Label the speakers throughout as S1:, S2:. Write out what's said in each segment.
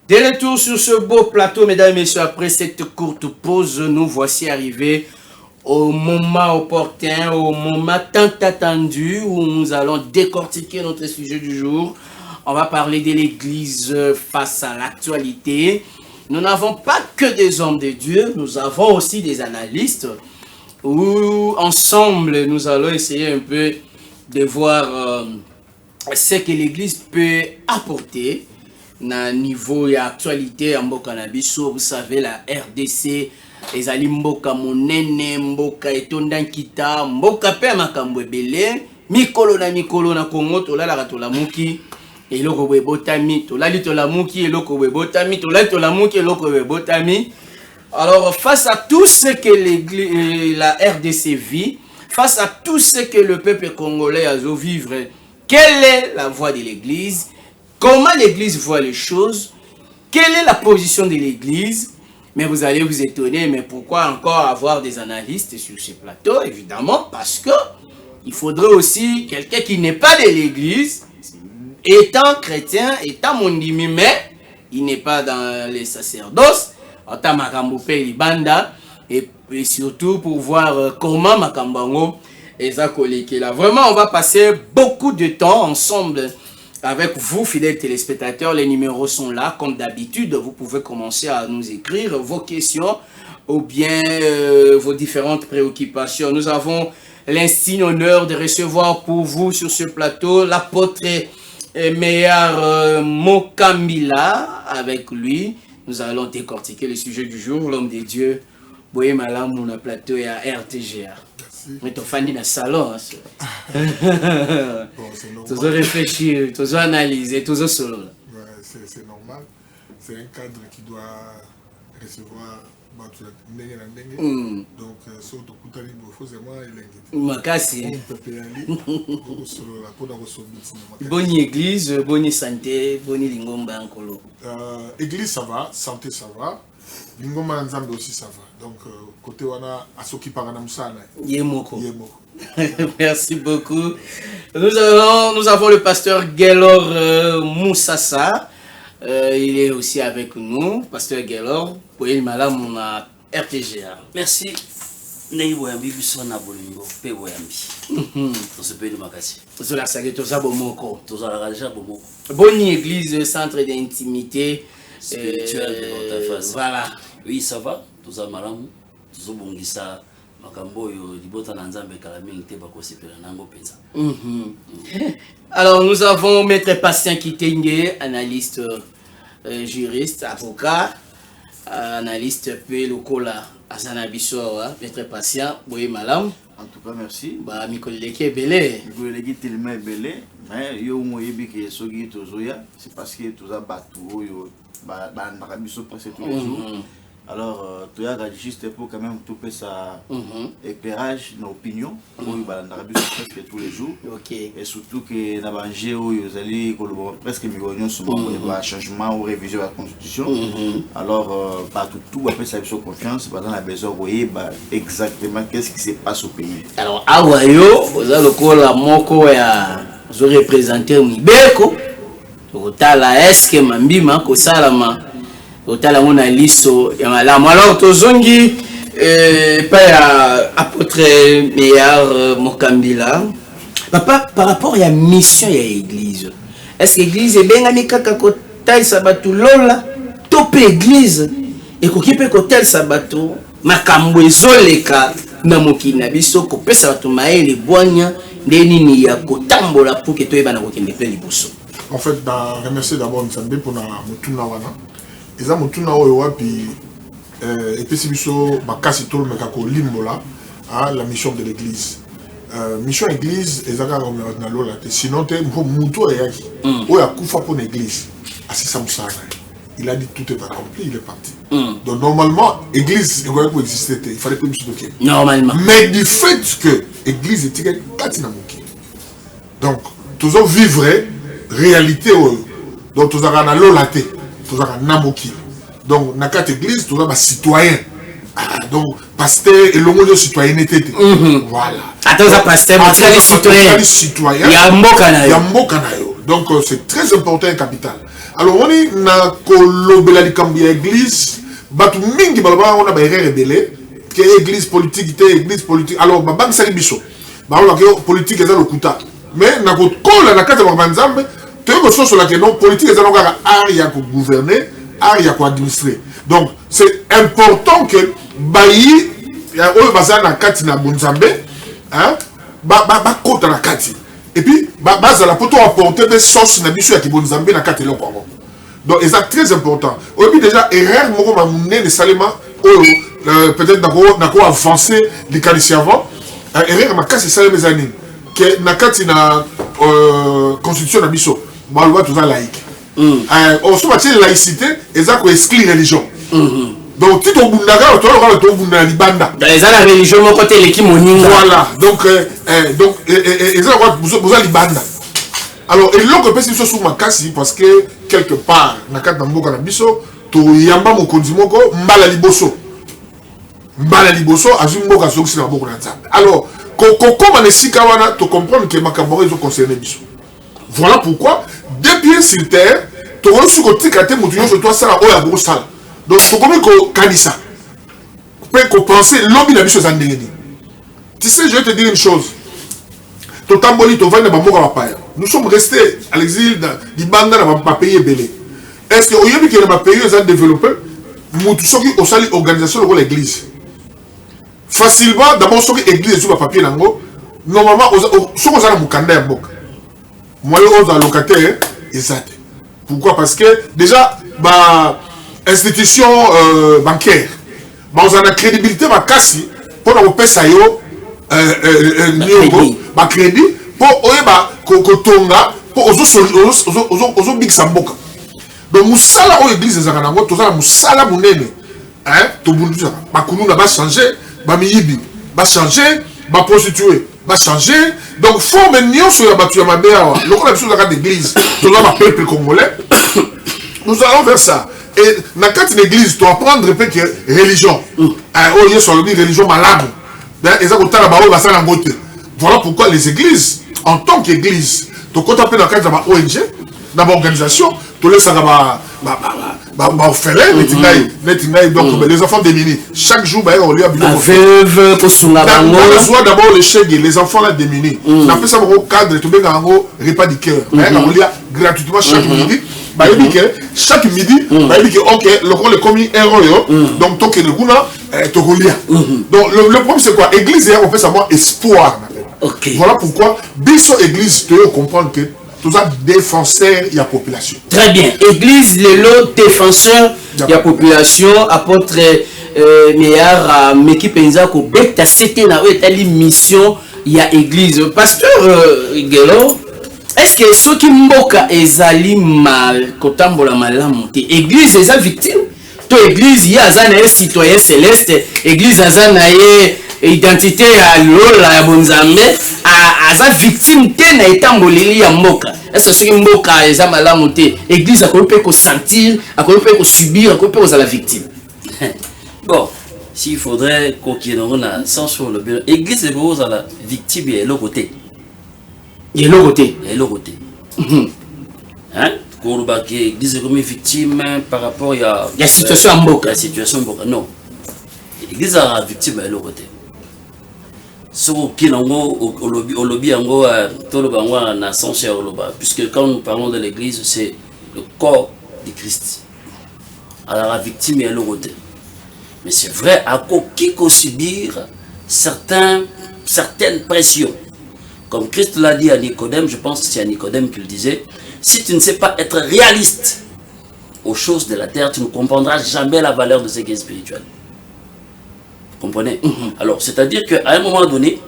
S1: De retour sur ce beau plateau, mesdames et messieurs, après cette courte pause, nous voici arrivés au moment opportun, au moment tant attendu où nous allons décortiquer notre sujet du jour. On va parler de l'Église face à l'actualité. Nous n'avons pas que des hommes de Dieu, nous avons aussi des analystes où ensemble nous allons essayer un peu de voir ce que l'Église peut apporter na niveau ya actualité en mboka na biso. Vous savez, la RDC ezali mboka monene, mboka etonda nkita, mboka pe makambo ebele, mikolo na Congo tolalaka tolamuki eloko boye botami, tolali tolamuki eloko boye botami, tolali tolamuki eloko boye botami. Alors face à tout ce que la RDC vit, face à tout ce que le peuple congolais a à vivre, quelle est la voix de l'Église? Comment l'Église voit les choses? Quelle est la position de l'Église? Mais vous allez vous étonner, mais pourquoi encore avoir des analystes sur ce plateau? Évidemment, parce que il faudrait aussi quelqu'un qui n'est pas de l'Église, étant chrétien, étant mondimi, mais il n'est pas dans les sacerdoces, étant makambope libanda, et surtout pour voir comment makambango est accolé là. Vraiment, on va passer beaucoup de temps ensemble avec vous, fidèles téléspectateurs. Les numéros sont là, comme d'habitude. Vous pouvez commencer à nous écrire vos questions ou bien vos différentes préoccupations. Nous avons l'insigne honneur de recevoir pour vous sur ce plateau l'apôtre Meillard Mokambila. Avec lui, nous allons décortiquer le sujet du jour, l'homme de Dieu. Boye malam mon plateau et à RTGA. Mais tu fais dans le salon. Tu dois réfléchir, tu dois analyser, tu dois solo.
S2: C'est normal. C'est un cadre qui doit recevoir. Donc, surtout pour les forcément,
S1: bonne église, bonne santé, bonne lingomba encore.
S2: Église ça va, santé ça va, lingomba nzambe aussi ça va. Donc côté wana asoki parana musana.
S1: Yemoko. Merci beaucoup. Nous avons le pasteur Gelor Moussassa. Il est aussi avec nous, pasteur Gelor. Oui, madame, on a RTGA.
S3: Merci. Neiboyambi bisona bolingo pe boyambi. To se pe de makasi.
S1: To la sage to za bomoko.
S3: To za la raja bomoko.
S1: Bonne église, centre d'intimité
S3: spirituelle de notre face.
S1: Voilà.
S3: Oui, ça va. To za malamu. To zo bongisa makambo yo libota na nzambe kala mingi te bako sepela nango penza.
S1: Alors nous avons maître Patient Kitenge, analyste juriste, avocat. Analyste pe lokola asana biso maître Patient boye malam.
S4: En tout cas merci
S1: ba mikoleke belé
S4: mikoleke tellement belé mais yo moyebi ke soki tozoya c'est parce que toza batu yo ba ndaka biso presque tous les jours. Alors tu as juste pour quand même tout ça éclairage nos opinions pour ndaka biso presque tous les jours.
S1: OK.
S4: Et surtout que na bangé yo zali presque millions sur le changement ou révision de la constitution. Alors partout tout après ça biso confiance pendant la besoin voyez exactement qu'est-ce qui se passe au pays.
S1: Alors awayo oza lokola moko ya zo représenter Mibeko totala eske mambima ko salama totala mona liso ya malamu. Alors tozongi pa ya apôtre Meillard Mokambila. Papa, par rapport à la mission de l'église, est-ce que l'église est bien amie kaka kotel sabato lola top église et ko kipe kotel sabato makambo ezoleka na mokina biso ko pesa bato maele bwanya ndeni ni ya kotambola pour que toyeba na kokende pe liboso.
S2: En fait, remercier d'abord Nzambe pour na mutuna wana. Eza mutuna oyo wapi et puis c'est biso bakasi tolo meka ko limbola la mission de l'église. Mission église ezaka na lola te sinon te muto yaki oya kufa pour l'église asisa musana. Il a dit tout est accompli, il est parti. Donc normalement, l'église il existait, il fallait que nous
S1: normalement.
S2: Mais du fait que l'église était katina moki. Donc tous on vivrait réalité donc tous on a lolaté, tous on a namoki. Donc na quatre église tous on a citoyen. Donc pasteur et l'homme de citoyenneté. Voilà.
S1: Attends ça pasteur, mais citoyen.
S2: Citoyen.
S1: Il y a mboka na yo.
S2: Donc c'est très important et capital. Alors on est na kolobela likambi ya église batu mingi balaba on a ba erreur rebelle que église politique église politique alors ba bang sali biso ba on que politique eza lokuta mais na ko kola na kata ba nzambe to ko so la que non politique eza ngaka art ya ko gouverner art ya ko administrer donc c'est important que bayi ya oyo bazana na kati na bonzambe hein ba kota na kati et puis bazala poto apporter des sources na biso ya ki bonzambe na kati loko ngo donc c'est très important au début déjà erreur moko ma munene salema peut-être nako avancer les qualités avant erreur ma kasi salema zani que na kati na constitution na biso ba loi tout ça laïque on se bâtit laïcité et ça ko exclure religion donc tu ton bundaga to bunda libanda
S1: les la religion mon côté l'équipe moninga
S2: voilà donc et ça vous libanda alors et l'autre peut se sur ma kasi parce que quelque part na kata mboka na biso to yamba mokonzi moko mbala liboso azui mboka zoksi na boko na nzambe alors comme on esika wana to comprendre que makambo ezo concerner biso voilà pourquoi depuis sur terre to reçu ko tikate mutu nyonso to sala oya boko sala donc to comme ko kanisa peut ko penser lobby na biso za ndenge. Tu sais, je vais te dire une chose. Nous sommes restés à l'exil d'Ibanda dans un pays belé. Est-ce que au lieu que les pays ont développé, nous sommes aussi organisation de l'église. Facilement, d'abord, ce que l'église est sur le papier, normalement, ce qu'on a dans le Mukanda, moi, on a locataire, exact. Pourquoi? Parce que déjà, institution bancaire, on a la crédibilité, pour nous payer ça, crédit pour kotonga pour ozo big samboka donc musala o église za kanango tozala musala munene hein to bunduza bakunu na ba changer ba miyibi ba changer ba prostituer ba changer donc forme nyonso ya batu ya mabea lokola biso za d'église toza ba peuple congolais nous allons vers ça et na kati l'église to apprendre peu que religion o yeso lobi religion malamu voilà pourquoi les églises, en tant qu'église, tu quand tu dans le cadre de ONG, dans l'organisation, tu laisses les enfants démunis. Chaque jour, on lit à d'abord les chèques, les enfants là démunis. On appelle ça au cadre, tu mets un repas du cœur. On lit gratuitement chaque midi. Chaque midi, ok, le commis un euro, donc tant que le goût donc le problème c'est quoi? Église on fait savoir espoir.
S1: Okay.
S2: Voilà pourquoi biso église tu comprendre que tout ça défenseur il y a population.
S1: Très bien. Église le défenseur il y a population apôtre meilleur Meki Penza ko bekta c'était na etali mission il y a église. Pasteur Gelo, est-ce que ceux qui mboka ezali mal kotambola malamu te église eza victime? To église ya azana un citoyen céleste, église azana identité à lola ya bonzambe aza victime te na etamboleli ya mboka. Est-ce que ce qui mboka eza malamu te église akope ko sentir, akope ko subir, akope ko za la victime.
S3: Bon, s'il faudrait qu'on ait un sens sur le bien, église est pour la victime et l'autre côté.
S1: Et l'autre côté.
S3: Et l'autre côté. Hein? L'église est comme victime par rapport à
S1: la situation en Mboka.
S3: La situation en Mboka. Non. L'église est la victime et l'autre côté. Ce qui est au lobby, puisque quand nous parlons de l'église, c'est le corps de Christ. Alors la victime est l'autre côté. Mais c'est vrai, à qui peut subir certaines pressions. Comme Christ l'a dit à Nicodème, je pense que c'est à Nicodème qu'il disait, si tu ne sais pas être réaliste aux choses de la terre, tu ne comprendras jamais la valeur de ce qui est spirituel. Vous comprenez? Alors, c'est-à-dire qu'à un moment donné,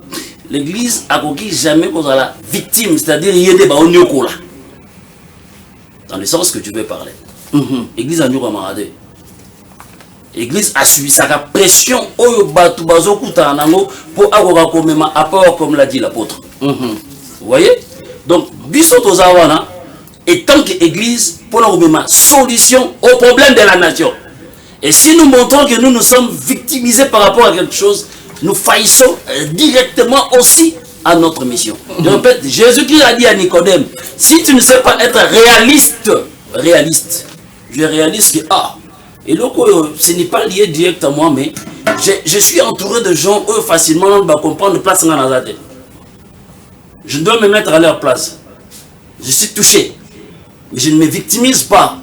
S3: l'église a conquis jamais pour la victime, c'est-à-dire il y a des baonyoko là. Dans le sens que tu veux parler. L'église a nous camarades. L'église a subi sa pression pour avoir comme apport, comme l'a dit l'apôtre. Vous voyez? Donc, bisoto zawana, et tant que l'église pour la solution au problème de la nation. Et si nous montrons que nous sommes victimisés par rapport à quelque chose, nous faillissons directement aussi à notre mission. Je répète, Jésus-Christ a dit à Nicodème, si tu ne sais pas être réaliste réaliste. Je réalise que, et donc, ce n'est pas lié direct à moi, mais je suis entouré de gens, eux, facilement, on va comprendre place dans la tête. Je dois me mettre à leur place. Je suis touché. Mais je ne me victimise pas.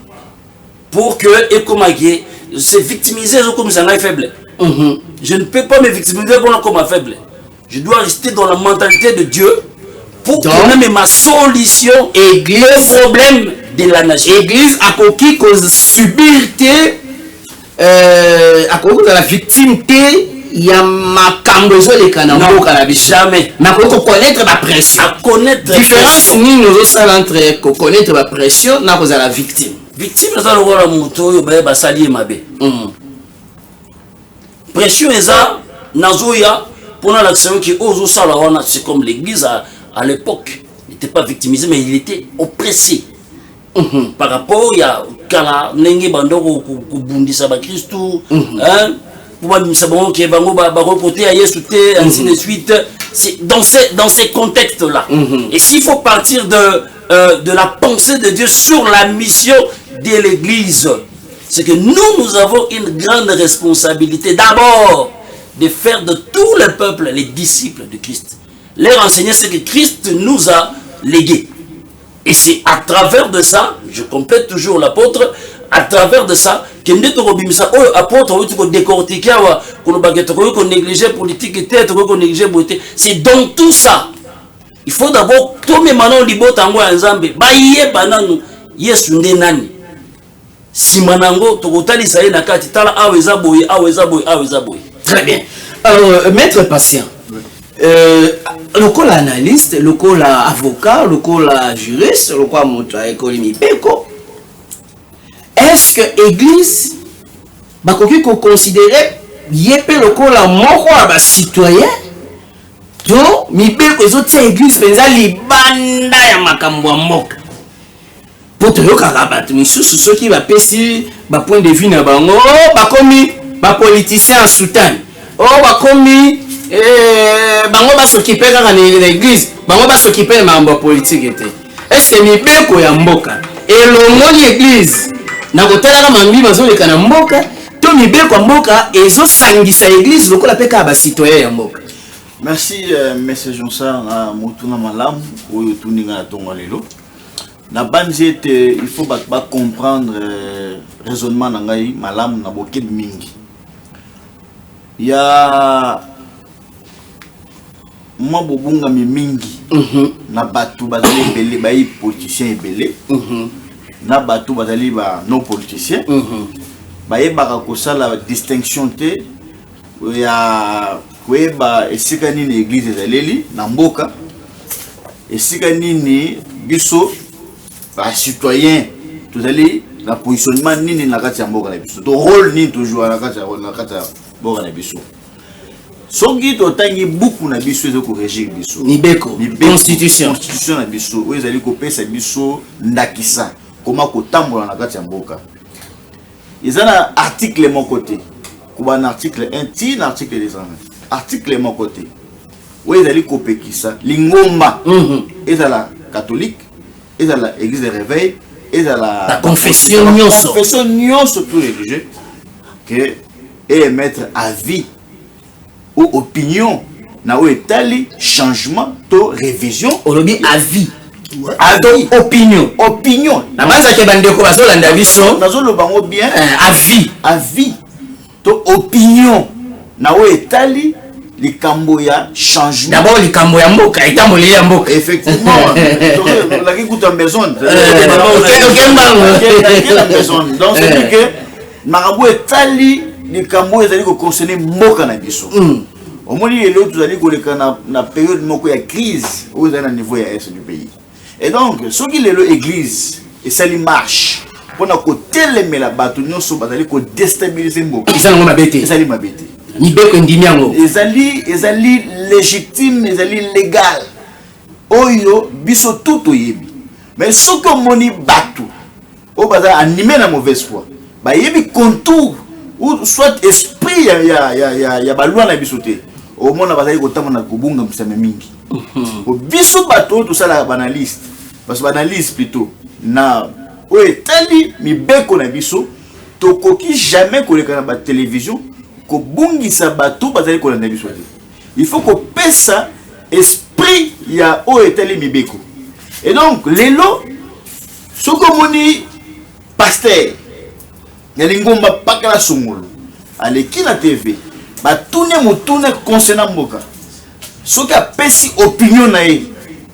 S3: Pour que, et comme se victimiser comme ça est faible. Je ne peux pas me victimiser comme faible. Je dois rester dans la mentalité de Dieu pour que même ma solution
S1: Église,
S3: au problème de la nation.
S1: Église a qui cause subir à cause de la victime il y a ma cambozo les canambo
S3: jamais.
S1: Mais à connaître la pression.
S3: À connaître
S1: différence ni nous aussi entre connaître la pression na cause de la victime.
S3: Victime c'est le rôle moto ba sali mabe. Pression eza nazoya pour l'action qui ozo sala wana c'est comme l'église à l'époque n'était pas victimisé mais il était oppressé. Par rapport à kala nenge bandoko kubundisa ba Kristo hein pour bimisa bango ke bango ba reporter à Yesu te ainsi de suite. C'est dans ces contextes là. Et s'il faut partir de la pensée de Dieu sur la mission de l'église, c'est que nous avons une grande responsabilité d'abord de faire de tout le peuple les disciples de Christ. Leur enseigner ce que Christ nous a légué. Et c'est à travers de ça, je complète toujours l'apôtre, à travers de ça, que nous avons apôtre, qu'on décortique, qu'on néglige politique, qu'on néglige beauté. C'est dans tout ça. Il faut d'abord, tout le monde dit, tango ensemble, baye bananu, yesu ndenani. Si manango, tokotali saye nakati, tala aweza boye, aweza boye, aweza boye.
S1: Très bien. Alors, maître patient, le col analyste, le col avocat, le col juriste, le col moto économie Beko, est-ce que l'église va considérer yépe le col moko à citoyen donc mi Beko les autres églises penza libanda ya makambo moka pour te yoka bat misusu ceux qui va pesi ba point de vue na bango ba komi ba politicien en soutane bakomi bango ba s'occuper kaka na l'église bango ba s'occuper na mambo politique était est-ce que mibeko ya mboka elongoli église na kotalaka mambi bazoleka na mboka to mibeko ya mboka ezosangisa église lokola pe kaka ba citoyen ya mboka.
S4: Merci monsieur Johnson na mutuna malamu oyo tuninga na tonga lelo na banzete il faut ba comprendre raisonnement na ngai malamu na bokedi mingi ya moi bobunga mingi na batu bazali ebele ba politiciens ebele na batu bazali ba non politiciens ba yebaka kosala distinction te ya kweba esika nini église ezaleli na mboka esika nini biso ba citoyen tozali na positionnement nini na kati ya mboka na biso to rôle nini toujours na kati ya mboka na biso soki totangi buku na biso ezoko régir biso
S1: mibeko constitution
S4: na biso oyo ezali kopesa biso ndakisa koma kotambola na kati ya mboka ezana article mon côté kuba na article 1 ti na article 2 article mon côté oyo ezali kopekisa lingomba ezala catholique ezala église de réveil ezala
S1: la confession
S4: nyonso tout religieux que émettre avis ou opinion na o etali changement to révision
S1: olobi avis
S4: avis opinion
S1: na banza ke bandeko bazolanda biso
S4: nazoloba ngo bien avis to opinion na o etali likambo ya changement
S1: d'abord likambo ya mboka etamboli ya mboka
S4: effectivement la qui coûte en maison donc c'est que marabout etali likambo ezali ko concerner mboka na biso omoni lelo tozali koleka na période moko ya crise au niveau ya est du pays et donc soki lelo église esali marche pona ko telemela bato nyonso bazali ko déstabiliser mboka esali mabete
S1: mibeko ndimi yango
S4: ezali légitime ezali légal oyo biso tout oyebi mais soki omoni bato o bazali animé na mauvaise foi bayebi contour ou soit esprit ya balwa na biso te au mona bazali kotamona kobunga msame mingi biso bato to sala banaliste parce que banaliste plutôt na oyo tali mibeko na biso tokoki jamais koleka na ba télévision ko bungisa bato bazali kolanda biso te. Il faut ko pesa esprit ya oyo tali mibeko. Et donc lelo soko moni pasteur ya lingomba pakala songolo aleki na TV batune mutune concernant mboka soki apesi opinion na ye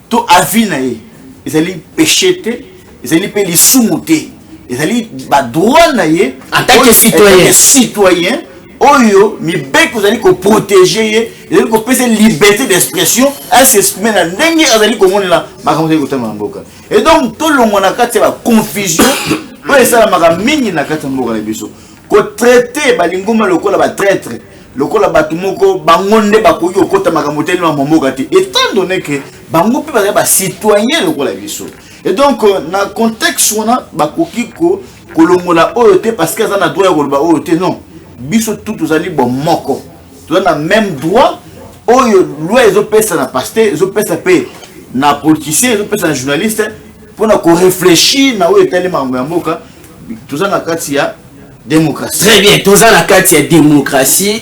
S4: to avis na ye ezali péché te ezali pe lisumu te ezali ba droit na ye
S1: en tant que
S4: citoyen oyo mibeko ezali ko protéger ye ezali ko pesa liberté d'expression à s'exprimer na ndenge azali komonela makambo ezali kotama na mboka. Et donc to longo na kati ya confusion oyo esalamaka mingi na kati ya mboka na biso ko traiter balingoma lokola ba traître lokola bato moko bango nde bakoki kokota makambo telema mboka te étant donné que bango mpe bazali ba citoyen lokola biso. Et donc na contexte wana bakoki kolongola oyo te parce que aza na droit ya koloba oyo te non biso tout tozali bon moko toza na même droit oyo loi ezopesa na pasteur ezopesa pe na politicien ezopesa na journaliste mpona koréfléchir na oyo etali makambo ya mboka toza na kati ya démocratie.
S1: Très bien, toza na kati ya démocratie.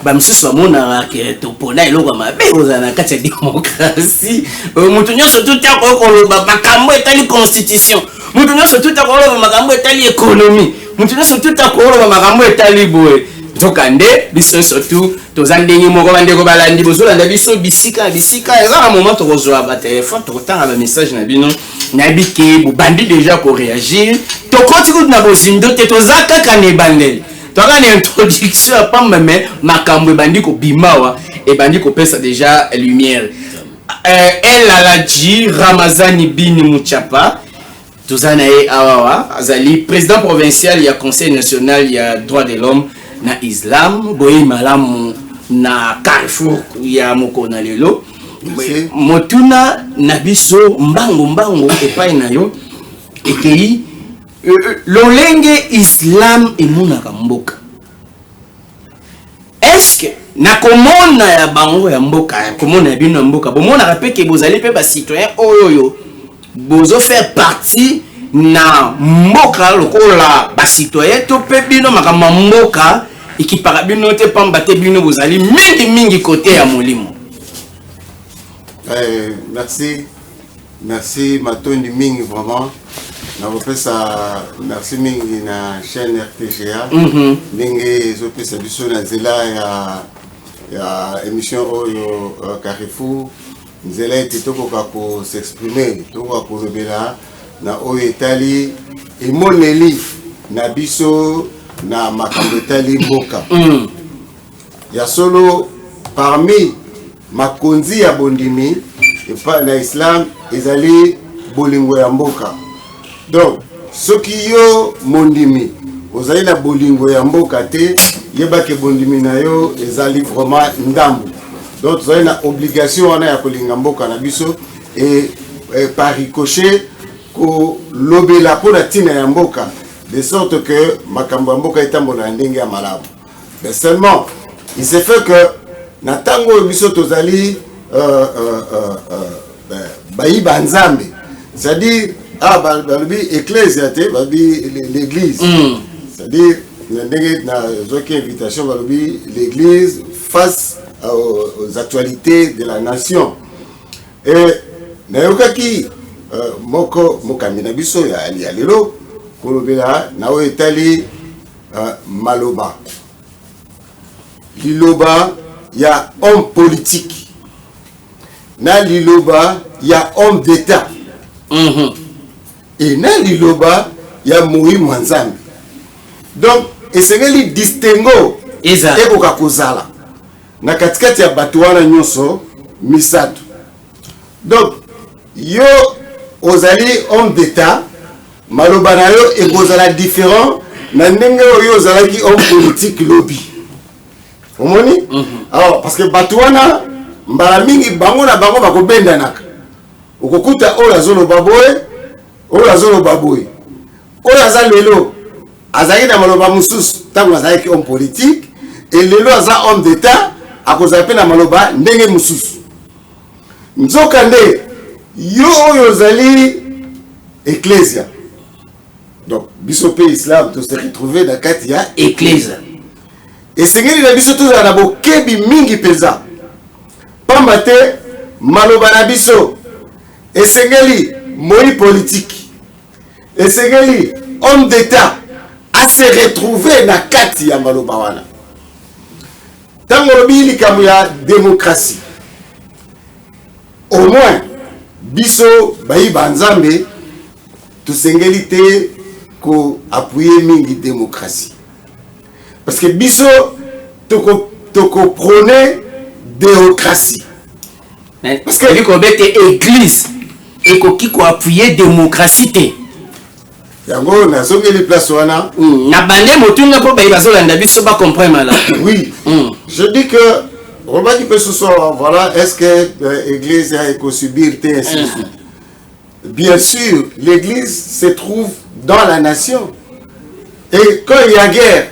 S1: Ba misusu bamonaka ke topona eloko mabe oza na kati ya démocratie. Mutu nyonso tout akoloba makambo etali constitution. Mutu nyonso tout akoloba makambo etali économie. Mutu nyonso tout akoloba makambo etali boye. Tokande biso surtout toza ndenge moko bandeko balandi bozolanda biso bisika eza na moment tokozwa ba téléphone tokotanga ba message na bino na biki bobandi déjà ko réagir tokoti kutu na bozindo te toza kaka ne bandeli toka na introduction ya pamba me makambo ebandi ko bimawa ebandi ko pesa déjà lumière. Elle a dit Ramazani Bini Muchapa toza na ye awawa azali président provincial ya conseil national ya droit de l'homme na Islam boye malamu na Carrefour ya mokona lelo motuna na biso mbango epai na yo ekei lolenge Islam emonaka mboka. Est-ce que na komona ya bango ya mboka komona ya bino mboka bomona peke bozali pe ba citoyen oyo bozo faire partie na mboka lokola ba citoyen to pe bino makama mboka ikipaka bino te pamba te bino bozali mingi côté ya molimo.
S5: Merci Matondi mingi vraiment na kopesa merci mingi na chaîne RTGA mingi ezopesa biso na nzela ya émission oyo Carrefour nzela ete tokoka ko s'exprimer tokoka kolobela na oyo etali emoneli na biso na makambo etali mboka ya solo parmi makonzi ya bondimi epa na Islam ezali bolingo ya mboka. Donc soki yo mondimi ozali na bolingo ya mboka te yebake bondimi na yo ezali vraiment ndambu. Donc tozali na obligation wana ya kolinga mboka na biso et par ricochet ko lobela pona tina ya mboka de sorte que makambo ya mboka etambola ndenge ya malamu. Mais seulement il se fait que na tango biso tozali bayiba nzambe c'est-à-dire balobi ecclésia te balobi l'église c'est-à-dire ndenge na zoki invitation balobi l'église face aux actualités de la nation. Et nayokaki moko mokambi na biso ya lelo kolobela na oyo etali maloba liloba ya homme politique na liloba ya homme d'état et na liloba ya muhimu nzambe. Donc esengeli distingo ekoka kozala na katikati ya bato wana nyonso misato. Donc yo ozali homme d'état maloba na yo ekozala différent na ndenge oyo ozalaki homme politique lobby. Omoni? Alors parce que bato wana mbala mingi bango na bango bakobendanaka okokuta oyo azoloba boye oyo azoloba boye oyo aza lelo azali na maloba mosusu ntango azalaki homme politique et lelo aza homme d'état akozala mpe na maloba ndenge mosusu. Nzoka nde yo oyo ozali ecclésia Donc, biso pe islam, tout se retrouver dans Katia.
S1: Église.
S5: Et c'est que les biso tous à kebi mingi pesa. Pambate, maloba na biso. Et c'est que moi politique. Et c'est que homme d'État à se retrouver dans Katia maloba wana. Tango bili kamu ya démocratie. Au moins, biso bayi banzambe tout sengeli ko appuyer mingi démocratie. Parce que biso toko prôner démocratie.
S1: Parce que vu qu'on bête église et qu'on appuyer démocratie té.
S5: Yango na songeli place wana.
S1: Na bande motunga po bayi bazolanda biso ba comprendre là.
S5: Oui. Je dis que on va dire que ce soir, voilà, est-ce que l'église a subir ainsi de suite. Bien sûr, l'église se trouve dans la nation. Et quand il y a guerre,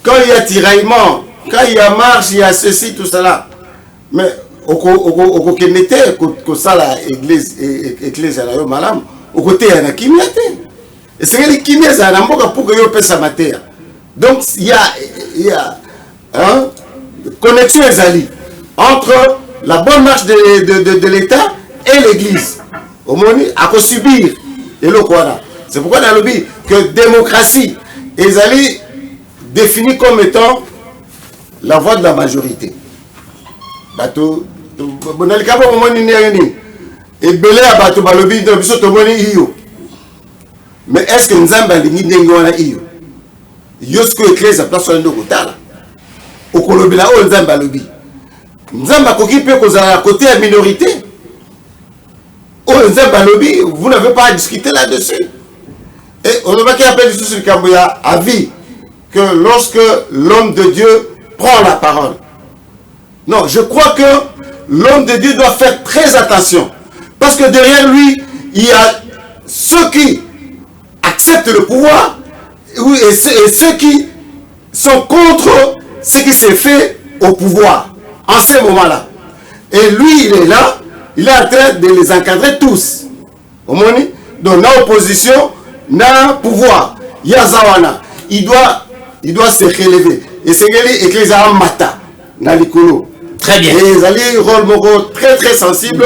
S5: quand il y a tiraillement, quand il y a marche, il y a ceci, tout cela. Mais au côté que ça la église à la malam, au côté il y a la kimiyate. Et c'est que les kimiyate ça n'a pas pour que yo pèse sa matière. Donc il y a connexion exali entre la bonne marche de l'État et l'église. Au moins, à quoi subir et le quoi. C'est pourquoi dans le but que démocratie est définie comme étant la voie de la majorité. Bateau, bon, le cas où on est et belé à bateau balobi de biso to moni iyo. Mais est-ce que nous avons des ndengo na iyo? Yosko éclaise à place de kotala. Au kolobela o nzamba lobi. Nzamba koki pe kozala à côté à minorité. Vous n'avez pas à discuter là-dessus. Et on ne va pas appeler du tout sur le Camboya avis que lorsque l'homme de Dieu prend la parole. Non, je crois que l'homme de Dieu doit faire très attention. Parce que derrière lui, il y a ceux qui acceptent le pouvoir et ceux qui sont contre ce qui s'est fait au pouvoir en ce moment-là. Et lui, il est là. Il est en train de les encadrer tous. Donc, dans l'opposition, dans le pouvoir, Yazawana, il doit se relever. Et c'est que a mata dans l'écolo.
S1: Très bien.
S5: Et ils ont un rôle très très sensible.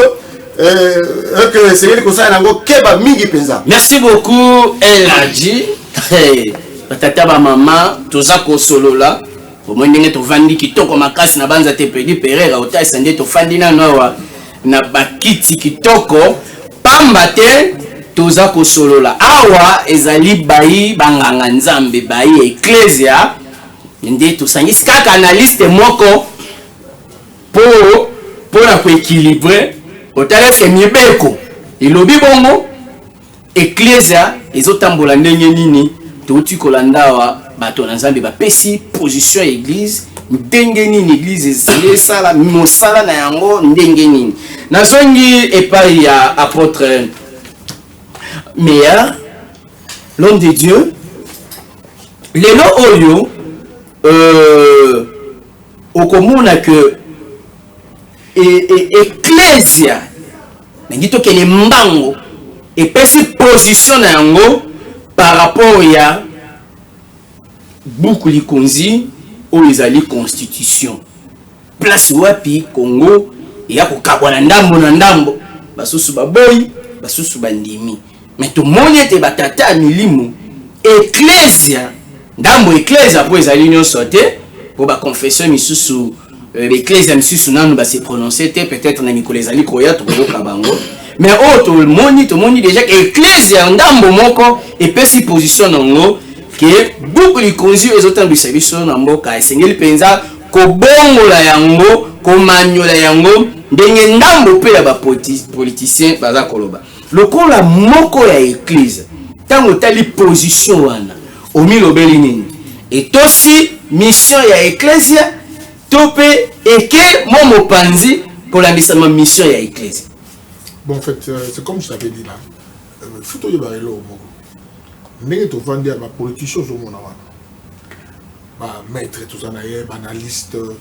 S1: Merci beaucoup, Eladji. Tata ba maman, toza ko solo là. Au moins ndenge to vandi kitoko makasi na banza te pedi perera ota sande to fandi na noa. Na bakiti kitoko pamba te toza kosolola awa ezali bayi banganga nzambe bayi ecclesia nde tosangisi kaka na liste moko po na koéquilibre otalese mibeko ilobi bongo ecclesia ezotambola ndenge nini touti kolanda wa bato na nzambe bapesi position ya église ndenge nini église ezali sala mosala na yango ndenge nini nazongi epai ya apôtre Meya l'homme de Dieu lelo oyo okomona que ecclesia nangi tokende mbango epesi position na yango par rapport ya buku likonzi oyo ezali constitution place wapi Congo ya kokabwa na ndambo basusu baboyi basusu bandimi mais to moni te batata milimo ecclesia ndambo ecclesia po ezali nyonso te po ba confession misusu ecclesia misusu nanu ba se prononcer te peut-être na mikolo ezali koya to koyoka bango mais to moni déjà que ecclesia ndambo moko epesi position nango que buku likonzi ezotambisa biso na mboka esengeli penza kobongola yango komanyola yango ndenge ndambo pe ya ba politicien baza koloba lokola moko ya église tango tali position wana omilobeli nini etosi mission ya ecclesia tope eke momo panzi pour la mission ya église.
S2: Bon, en fait, c'est comme je t'avais dit là. Faut que tu ailles là au Mogo. N'est-ce pas tu vas dire politiciens au monde là. Maître tout ça naïe, analyste, tout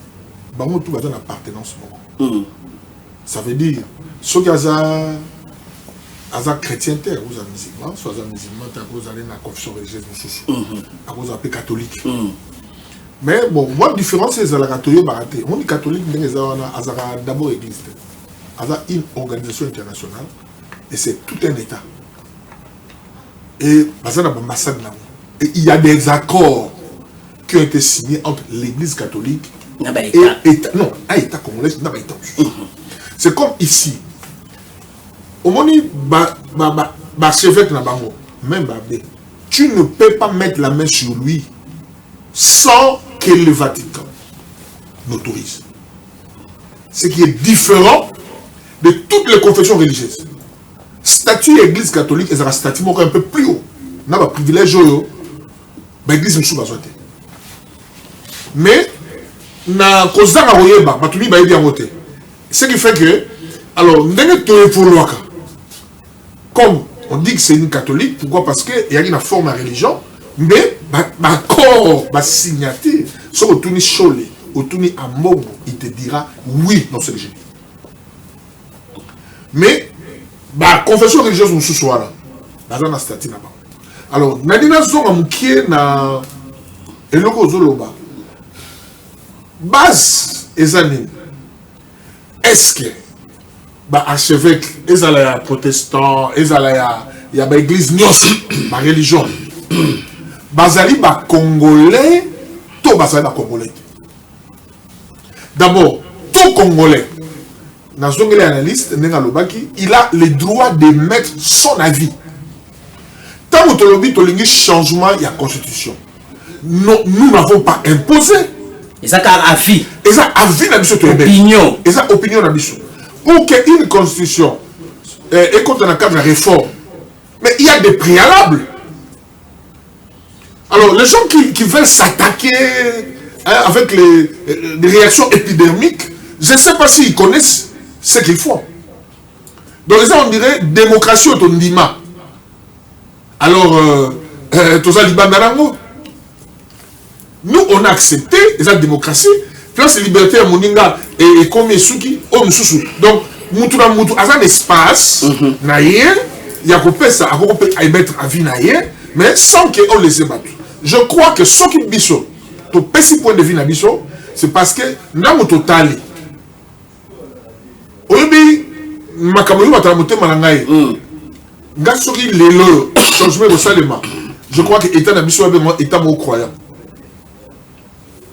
S2: va dans appartenance Mogo. Ça veut dire ceux qui ont aza chrétien te akoza musulman so aza musulman te akoza aller na confession religieuse mosusu akoza pe catholique mais bon moi différence ezalaka toyebaka te omoni catholique ndenge eza wana azalaka d'abord église te aza une organisation internationale et c'est tout un état et baza na bambassade nango et il y a des accords qui ont été signés entre l'église catholique et État, non, un État congolais, c'est comme ici. Au moment même tu ne peux pas mettre la main sur lui sans que le Vatican n'autorise. Ce qui est différent de toutes les confessions religieuses. Statut église catholique est un statut un peu plus haut. On a un privilège, l'église ne pas. Mais na kozanga oyeba batumi bayebi yango te ce qui fait que alors ndenge toyevoluaka comme on dit que c'est une catholique pourquoi parce que il y a une forme de religion mais corps signature so otuni chole otuni amobo il te dira oui dans ce que j'ai dit mais confession religieuse mosusu wana baza na statut na bango alors nani nazonga mokie na eloko ozoloba base ezanine est-ce que archevêque ezala ya protestant ezala ya église nyonso religion bazali congolais to bazali congolais d'abord tout congolais nazongeli analyste ndenge alobaki il a le droit de mettre son avis tant tolobi tolingi changement ya constitution non, nous n'avons pas imposé.
S1: Et ça a avis.
S2: Et ça avis na biso
S1: opinion.
S2: Et ça opinion na biso. Pour qu'une constitution est contre un cadre de réforme, mais il y a des préalables. Alors les gens qui veulent s'attaquer avec les réactions épidermiques, je ne sais pas s'ils connaissent ce qu'ils font. Donc ça on dirait démocratie autondima. Alors tout ça libandarango. Nous, on a accepté la démocratie, place liberté à Moninga et comme Suki, on sous. Donc, Moutou, à un espace, il y a ça, à mettre à vie, mais sans qu'on les ébatte. Je crois que ce qui est biso, ton petit point de vue na biso, c'est parce que dans mon total, au début, ma caméra va t'amoter malangaï. Gasouri l'élo, changement de salema. Je crois que état na biso est état mon croyant.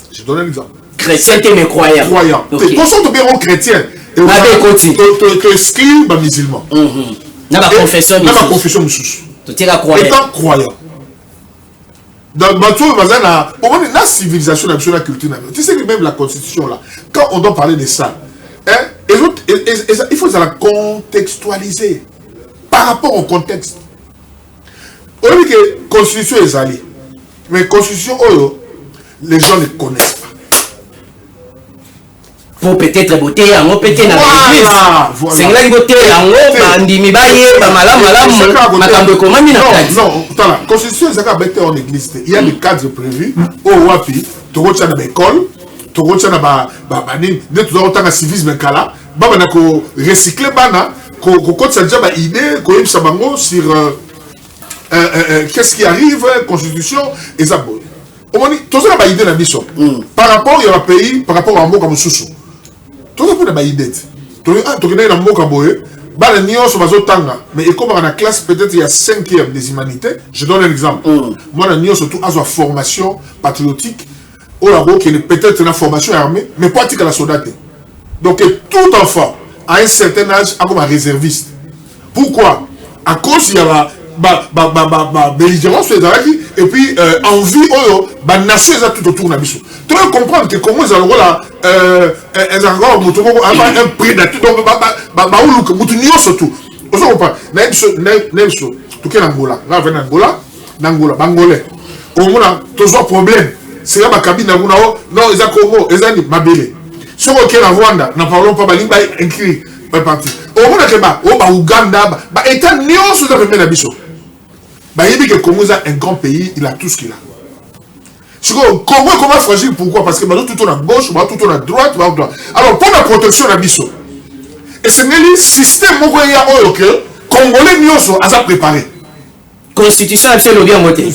S2: Je donne un exemple.
S1: Chrétien, mais croyant.
S2: Croyant. Okay. Pour ça, tu es chrétien. Tu es musulman.
S1: Dans la confession.
S2: Dans la confession,
S1: tu es croyant.
S2: Étant croyant. Dans la civilisation, la culture, tu sais que même la constitution, là, quand on doit parler de ça, il faut la contextualiser par rapport au contexte. On dit que la constitution est allée. Mais la constitution, les gens ne connaissent pas.
S1: Pour peut-être beauté, on peut être dans l'église. C'est là que beauté, on dit
S2: non, la constitution est en église. Il y a des cadres prévus. Au Wapi, tu retiens dans l'école, tu retiens dans le civisme, tu recycler, tu idée, sur qu'est-ce qui arrive, constitution, et ça. Tout ça n'a idée na biso. Par rapport à un pays, par rapport à un mot comme Soussou. Tout ça n'a pas idée. Tu as un mot comme Boye. Mais comme dans la classe, peut-être il y a 5e des humanités. Je donne un exemple. Moi, je surtout à une formation patriotique. Peut-être une formation armée, mais pas à la soldate. Donc, tout enfant, à un certain âge, a comme un réserviste. Pourquoi? À cause il y a belligérance et puis envie la nation est tout autour de biso. Tu dois comprendre que comment ils ont un prédateur donc surtout. On comprend. Tu es Angola, là venez Angola, Bangolais. Au moins tous un problème. C'est là ma cabine non ils ont Congo, ils ont Mabélé. Si on est en Rwanda, n'en parlons pas balimba écrit parti. Au moins que Ouganda, état néo sur la première biso. Il dit que Congo est un grand pays, il a tout ce qu'il a. Congo est comment fragile, pourquoi? Parce que tout est à gauche, tout est à droite, Alors pour la protection de Bisso, et c'est un système que Congolais nyonso aza préparé.
S1: Constitution c'est le bien voté.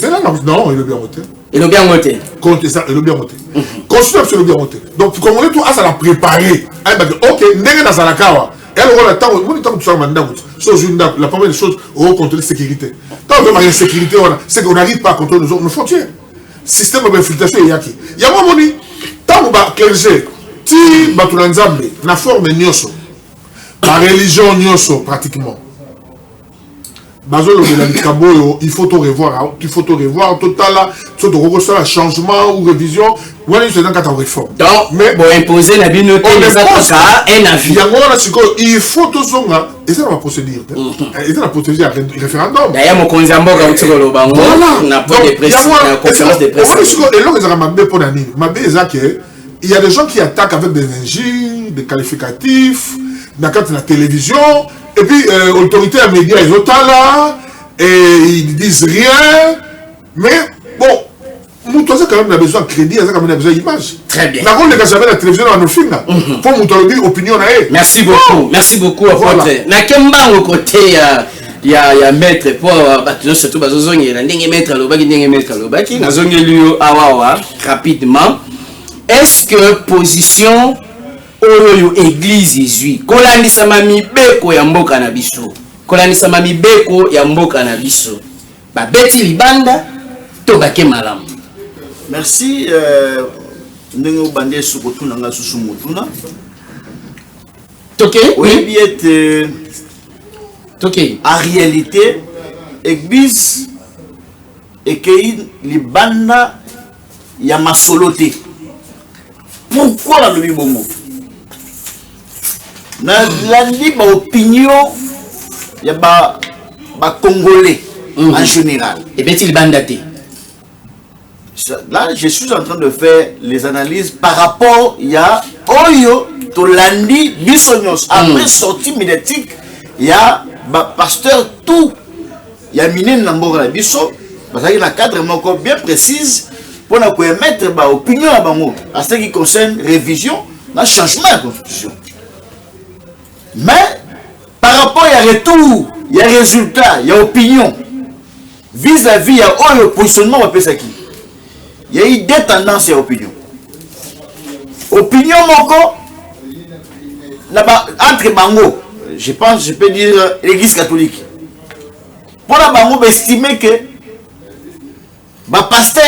S2: Non, il est bien voté.
S1: Il est bien voté.
S2: Il est bien voté. Constitution c'est le bien voté. Donc Congolais tout a ça la préparé. OK, ndenge na zalakawa. Et alors on attend, on attend tout ça maintenant. La première des choses, on contrôle la sécurité. Quand on veut la sécurité, c'est qu'on n'arrive pas à contrôler nos frontières. Système d'infiltration il y a qui. Il y a un moment tant que clergé, ti batunanzambe na forme nyoso. La religion nyoso pratiquement. Il faut tout revoir, total là, soit un changement ou révision, ou alors c'est dans une réforme.
S1: Donc, mais bon, imposer la binote, un avis.
S2: Il faut tout ça, et c'est la procédure. Et c'est la procédure référendum.
S1: D'ailleurs, mon conseil en banque, on n'a pas de pression, la conférence de presse.
S2: Et là, il y a des gens qui attaquent avec des injures, des qualificatifs, dans la télévision. Et puis, l'autorité à médias, ils sont là, et ils disent rien. Mais, bon, nous, tous, quand même, on a besoin de crédit, on a quand même besoin d'image.
S1: Très bien.
S2: D'accord, les gars, la télévision dans nos films, là. Pour nous opinion, là.
S1: Merci beaucoup. Merci beaucoup, apôtre. Nakemba, au côté, il y a maître, pour, surtout, il y a maître, rapidement. Est-ce que position oyo église izui kolandisa mibeko ya mboka na biso kolandisa mibeko ya mboka na biso babeti libanda to bake malamu?
S4: Merci ndenge bande sukotu nanga susu mutuna
S1: toke
S4: oui bien
S1: toke
S4: en réalité église ekei libanda ya masoloté. Pourquoi la lobi bongo? La libre opinion, il y a des Congolais en général.
S1: Et bien, il bandaté.
S4: Là, je suis en train de faire les analyses par rapport à Oyo, Tolandi, Bissonios. Après sortie médiatique, il y a pasteur tout. Il y a Miné Nambora Bisso, parce qu'il y a un cadre encore bien précis pour émettre l'opinion à ce qui concerne révision, un changement de la constitution. Mais par rapport à retour, il y a résultat, il y a opinion vis-à-vis de positionnement il y a eu des tendances et opinion. Opinion entre Bango, je pense, je peux dire l'église catholique. Pour la Bango, estimer que le pasteur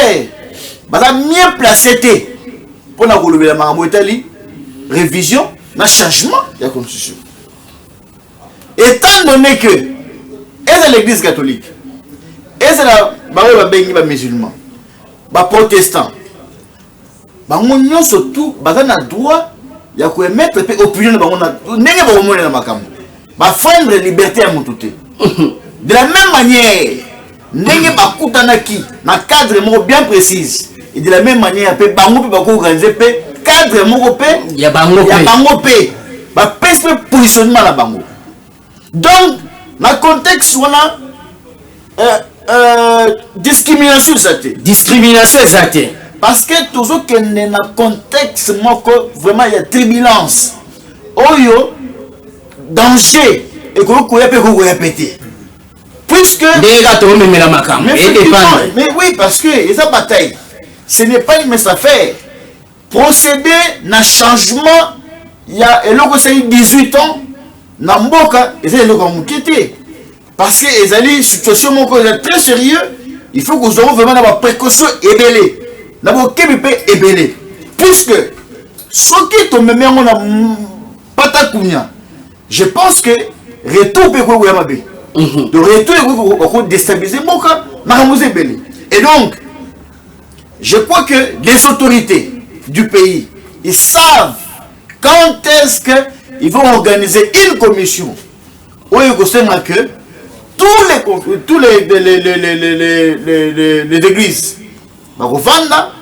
S4: va mieux placé pour la révision, un changement de la constitution. Étant donné que est l'église catholique, est les musulmans, les protestants, ils ont surtout le droit de mettre l'opinion de la liberté à mon touté. De la même manière, dans un cadre bien précis, et de la même manière, il y a cadre il y a positionnement là bango. Donc, dans le contexte, on a discrimination.
S1: Discrimination exacte.
S4: Parce que toujours que dans le contexte, vraiment, il y a turbulence. Oyo, danger, et qu'on peut répéter. Puisque. Mais oui, parce que les batailles, ce n'est pas une mince affaire. Procéder à un changement, il y a 18 ans. Namboka, ils ont quitté. Parce que les alliés, situation très sérieux, il faut que nous ayons vraiment des précautions ébellées. D'abord, ébellé. Puisque, ce qui est tombé, on a patakunya. Je pense que retour peut être de retour peut déstabiliser Moka, ébellé. Et donc, je crois que les autorités du pays, ils savent quand est-ce que ils vont organiser une commission où il y a que tous les églises vont vendre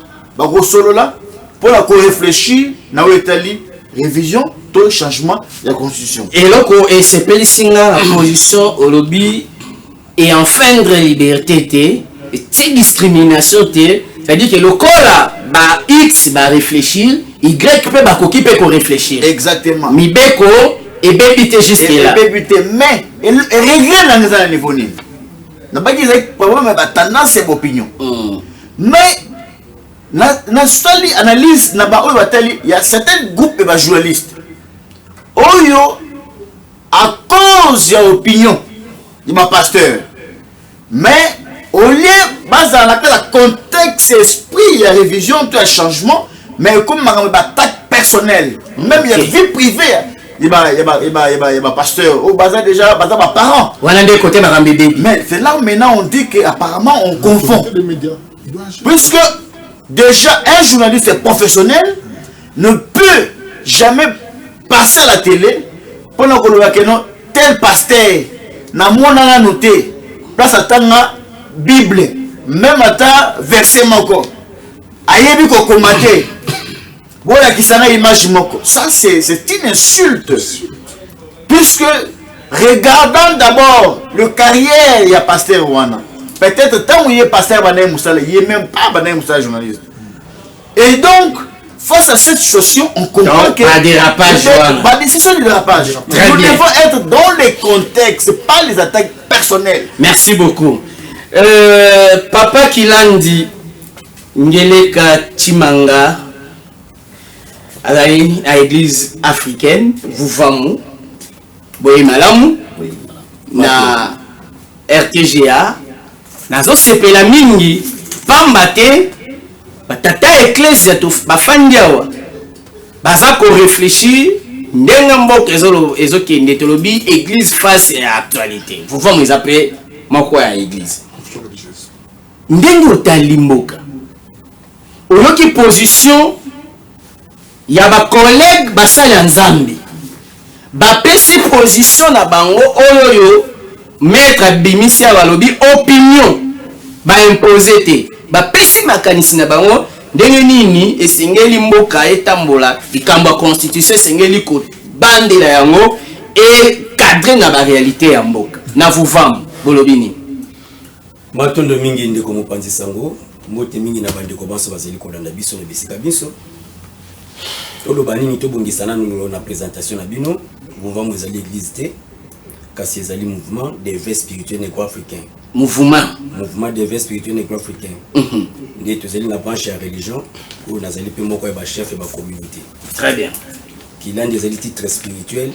S4: pour réfléchir dans l'Italie révision tout changement de la constitution.
S1: Et là et c'est la position au lobby et enfreindre liberté et discrimination c'est-à-dire que le corps là X va réfléchir, Y peut réfléchir.
S4: Exactement.
S1: Mibeko et bébité juste là.
S4: Mais et regret dans les niveau nini. Na pas qu'ils aient problème mais tendance et opinion. Mais na study analyse na ba il y a certains groupes de journalistes. Oyo à cause de l'opinion de ma pasteur. Mais au lieu basé dans le contexte esprit, la révision, tout un changement, mais comme ma attaque personnelle, même il y a vie privée, il y a pasteur, au bazar déjà, bazar ma parents. Mais c'est là où maintenant on dit qu'apparemment on confond. Puisque déjà un journaliste professionnel ne peut jamais passer à la télé pendant qu'on voit que non, tel pasteur n'a pas noté, place à tanga Bible, même à ta verset moko. Ayebi ko commenter. Voilà qui s'en a image moko. Ça c'est une insulte. Puisque regardant d'abord le carrière il y a pasteur Wana. Peut-être tant où il est pasteur Banaï Moussala, il n'est même pas Banaï Moussala journaliste. Et donc face à cette situation, on comprend
S1: donc,
S4: que
S1: pas dérapage,
S4: c'est ça le dérapage. Nous devons être dans les contextes, pas les attaques personnelles.
S1: Merci beaucoup. Papa Kilandi Ngeleka Chimanga à l'église africaine, vous famou, boye malamu, na RTGA, nazo sepela mingi, pambate, batata ecclesia to bafandiawa, baza ko réfléchir, ndenga mboka ezokende tolobi église face à actualité. Vous famou ils appellent moko ya église. Ndenge otali mboka oyoki position ya ba collègue basali ya nzambe bapesi position na bango oyo maître bimisi ya balobi opinion baimposer te bapesi makanisi na bango ndenge nini esengeli mboka etambola likambo ya constitution esengeli kobandela yango ekadre na baréalité ya mboka na vuvamu bolobi nini.
S6: Matondo mingi ndeko mopanzi sango mbote mingi na bandeko banso bazeli kolanda biso na bisika biso toloba nini tobongisana na présentation na bino mouvement ezali église te kasi ezali mouvement d'éveil spirituel négro-africain.
S1: Mouvement
S6: d'éveil spirituel négro-africain nde tozali na branche ya religion oyo nazali mpe moko ya bachef ya bacommunauté.
S1: Très bien.
S6: Kilandi ezali titre spirituel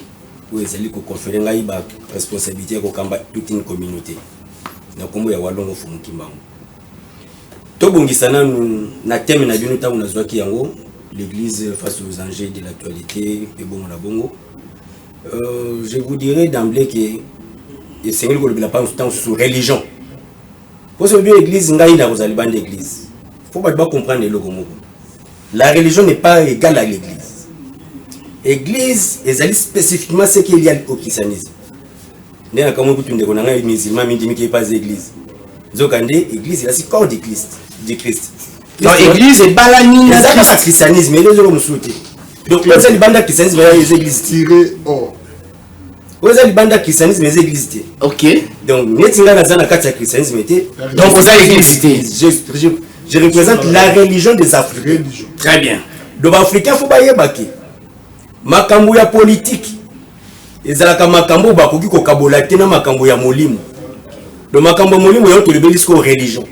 S6: oyo ezali koconfere ngai baresponsabilité ya kokamba toute une communauté na kombo ya walongo fumukimbango. Tobongisana na thème na bino tango nazwaki yango l'église face aux enjeux de l'actualité et bon na bongo. Je vous dirais d'emblée que c'est une temps sur religion. Pour ce l'église ngai na rozali bande église. Faut pas comprendre le logo. La religion n'est pas égale à l'église. Église est spécifiquement ce qu'il y a au christianisme. Né na kamu kutunde ko nanga musulman mindi miki pas église. Zokande église c'est le corps de Christ.
S1: Donc église est balani
S6: na christianisme et les autres musuti. Donc les gens banda christianisme les églises
S2: tiré hors.
S6: Aux gens banda christianisme les églises.
S1: OK.
S6: Donc netinga na zana kati ya christianisme était.
S1: Donc aux églises.
S6: Je représente la religion des Africains.
S1: Très bien.
S6: Donc africain faut ba yebaki. Makambo ya politique. Ezalaka makambo bakoki ko kabola te na makambo ya molimo. Do makambo molimo yo to lebeli sko religion.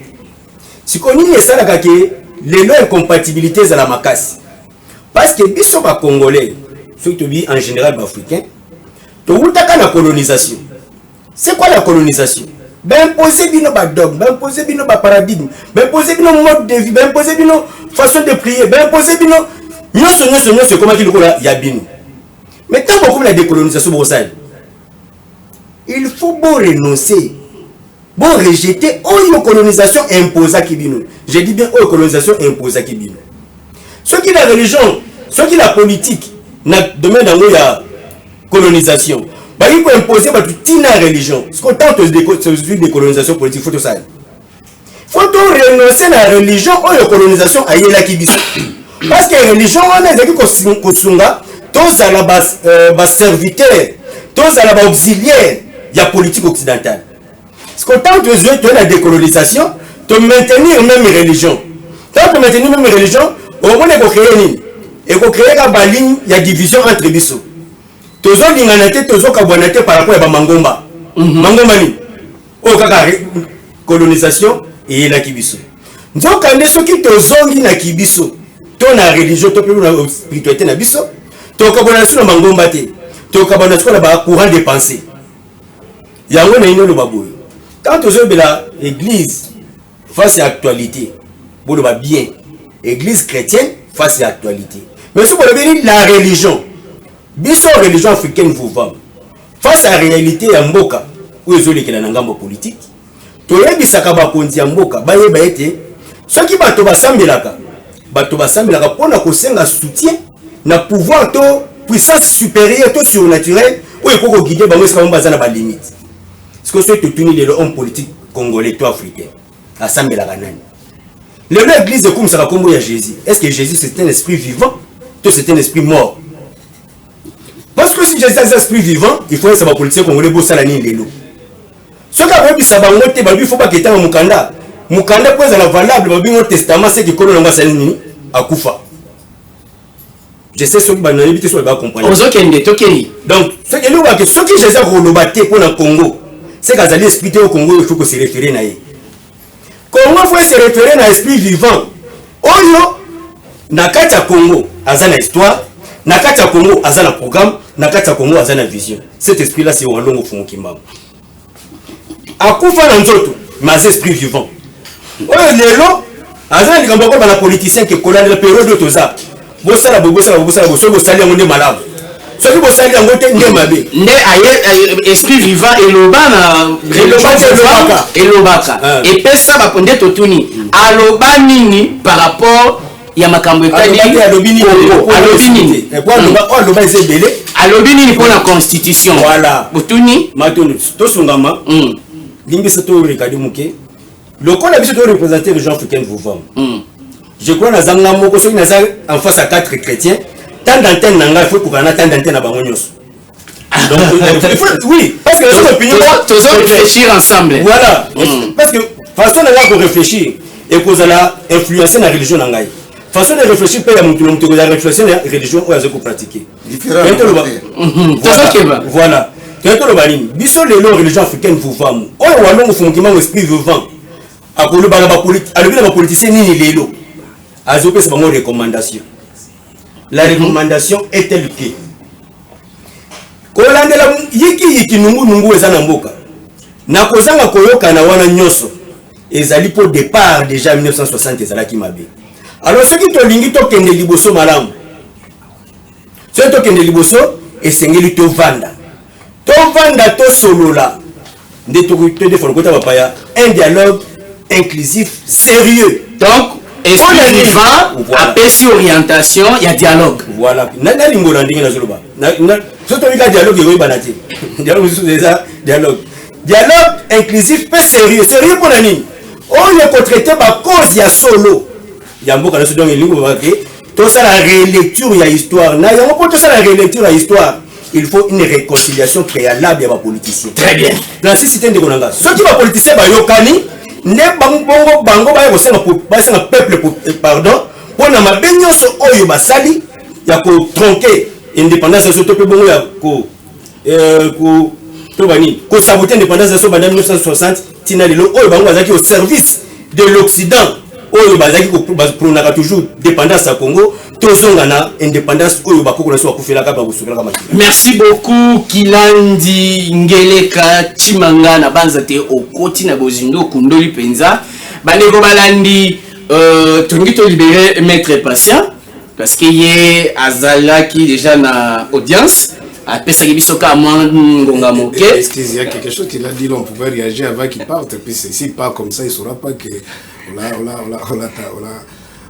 S6: Siko nini esalaka ke lelo incompatibilité za la makasi. Parce que biso ba congolais, surtout en général ba africain, to utaka na colonisation. C'est quoi la colonisation? Ben imposer bino ba dogme, ben imposer bino ba paradigme, ben imposer bino mode de vie, ben imposer bino façon de prier, ben imposer bino nyonso comment qu'il kola ya bino. Mais tant que la décolonisation, il faut renoncer, rejeter la colonisation imposée à Kibino. Je dis bien la colonisation imposée à Kibino. Ce qui est la religion, ce qui est la politique, dans le domaine de la colonisation, il faut imposer toute la religion. Ce qu'on tente de décolonisation politique, il faut tout ça. Il faut renoncer à la religion ou la colonisation à la Kibino. Parce que la religion, on a dit que tous à la serviteur, tous à la auxiliaire, il y a politique occidentale. Ce qu'on tente de jouer de la décolonisation, de maintenir même religion. Tant que maintenir même religion, on va créer et qu'on crée une ligne, il y a division entre les bisous. Tous les gens qui ont par rapport à Bamangomba. mangomani o kaka colonisation et la kibiso nzoka nde soki tozongi na kibiso to na religion to pe na spiritualité na biso to kabona suna mangomba te to kabona suna ba courant de pensée yango na ino lo baboyo quand tozobela église face à actualité bolo ba bien église chrétienne face à actualité mais ce qu'on appelle la religion biso religion africaine vous va face à la réalité ya mboka où ezolekela na ngambo politique toyebisaka bakonzi ya mboka bayeba ete soki bato basambelaka mpona kosenga soutien na pouvoir to puissance supérieure to surnaturelle oyo ekoko guide bango esika bango baza na balimite siko soki totuni lelo homme politique congolais to africain asambelaka nani lelo église ekumisaka kombo ya Jésus. Est-ce que Jésus c'est un esprit vivant to c'est un esprit mort? Parce que si Jésus est un esprit vivant, il faut que ça va politicien congolais bosala nini lelo. Soki akoyebisa bango te babi faut pas ketanga mukanda po ezala valable babi ngo testament c'est que kolo nanga sali nini akufa. Je sais soki banayebi te so ba comprendre.
S1: Ozokende tokeli.
S6: Donc ce que nous va que soki Jésus akoloba te pour na Congo, c'est qu'azali esprit te au Congo il faut que se référer na ye. Congo faut se référer na esprit vivant. Oyo na kati ya Congo azana histoire, na kati ya Congo azana programme, na kati ya Congo azana vision. Cet esprit là c'est Walongo Fungimba. Akufa na nzoto, mais esprit vivant. Oyo lelo azana likambo ko bana politicien ke kolanda la période de toza. Bosala boso bosali yango nde malamu. Soki bosali yango te nde mabe.
S1: Nde aye esprit vivant elobaka. Et pesa baponde totuni. Aloba nini par rapport ya makambo etali alobi nini. Aloba ezebele. Alobi nini pour la constitution.
S6: Voilà.
S1: Botuni
S6: matonu to sungama. Limbisa to rekadi muke. Le corps d'habitude de représenter les gens africains vous vont. Je crois que nous avons en face à 4 chrétiens. Tant d'antennes, il faut qu'on ait tant d'antennes à Bangonyos. Oui, parce que les opinions.
S1: Tous réfléchir ensemble.
S6: Voilà. Parce que façon de réfléchir et qu'on a influencé la religion nangai. Façon de réfléchir, pas la réflexion la religion où elle pratiquer. Voilà. Biso les religions africaines vous vont. Oh, on a fondement esprit vivant. Akolo ba politique, alobi na politicien nini lelo. Azope sa bango recommandation. La recommandation est telle que kolandela yiki nungu eza na mboka. Na kozanga koyoka na wana nyoso. Ezali pour départ déjà 1960 ezalaki mabe. Alors ce qui to lingi to kende liboso malamu. Ce to kende liboso esengeli to vanda. To vanda to solola. Nde to de fon kota bapaya un dialogue inclusif sérieux.
S1: Donc esprit vivant apesi orientation, il y a dialogue.
S6: Voilà. Na lingola ndingi na zoloba. Na soto mika dialogue yoy banati. Dialogue c'est déjà dialogue. Dialogue inclusif peu sérieux. Sérieux pour nani? On est traité ba cause ya solo. Ya mboka na soto lingo ba ke to ça la relecture ya histoire. Na yango pour to ça la relecture ya histoire. Il faut une réconciliation préalable ya ba politiciens.
S1: Très bien.
S6: Dans ce système de konanga. Ceux qui ba politiciens ba yokani ne bango ba kosenga peuple pardon pour na mabenyo so oyo basali ya ko tronquer indépendance so to pe bongo ya ko to bani ko saboter indépendance so banda 1960 tina lelo oyo bango bazaki au service de l'Occident oyo bazaki ko pronaka toujours dépendance à Congo tozonga na indépendance oyo bakoko na so akufela ka ba kusukela kama.
S1: Merci beaucoup Kilandi Ngeleka Chimanga na banzate okoti na bozindo kundoli penza baneko balandi tongi to libérer maître patient parce que yé azalaki déjà na audience a pesa biso ka ngonga moke.
S7: Est-ce qu'il y a quelque chose qu'il a dit là on pouvait réagir avant qu'il parte puis s'il part comme ça il saura pas que on a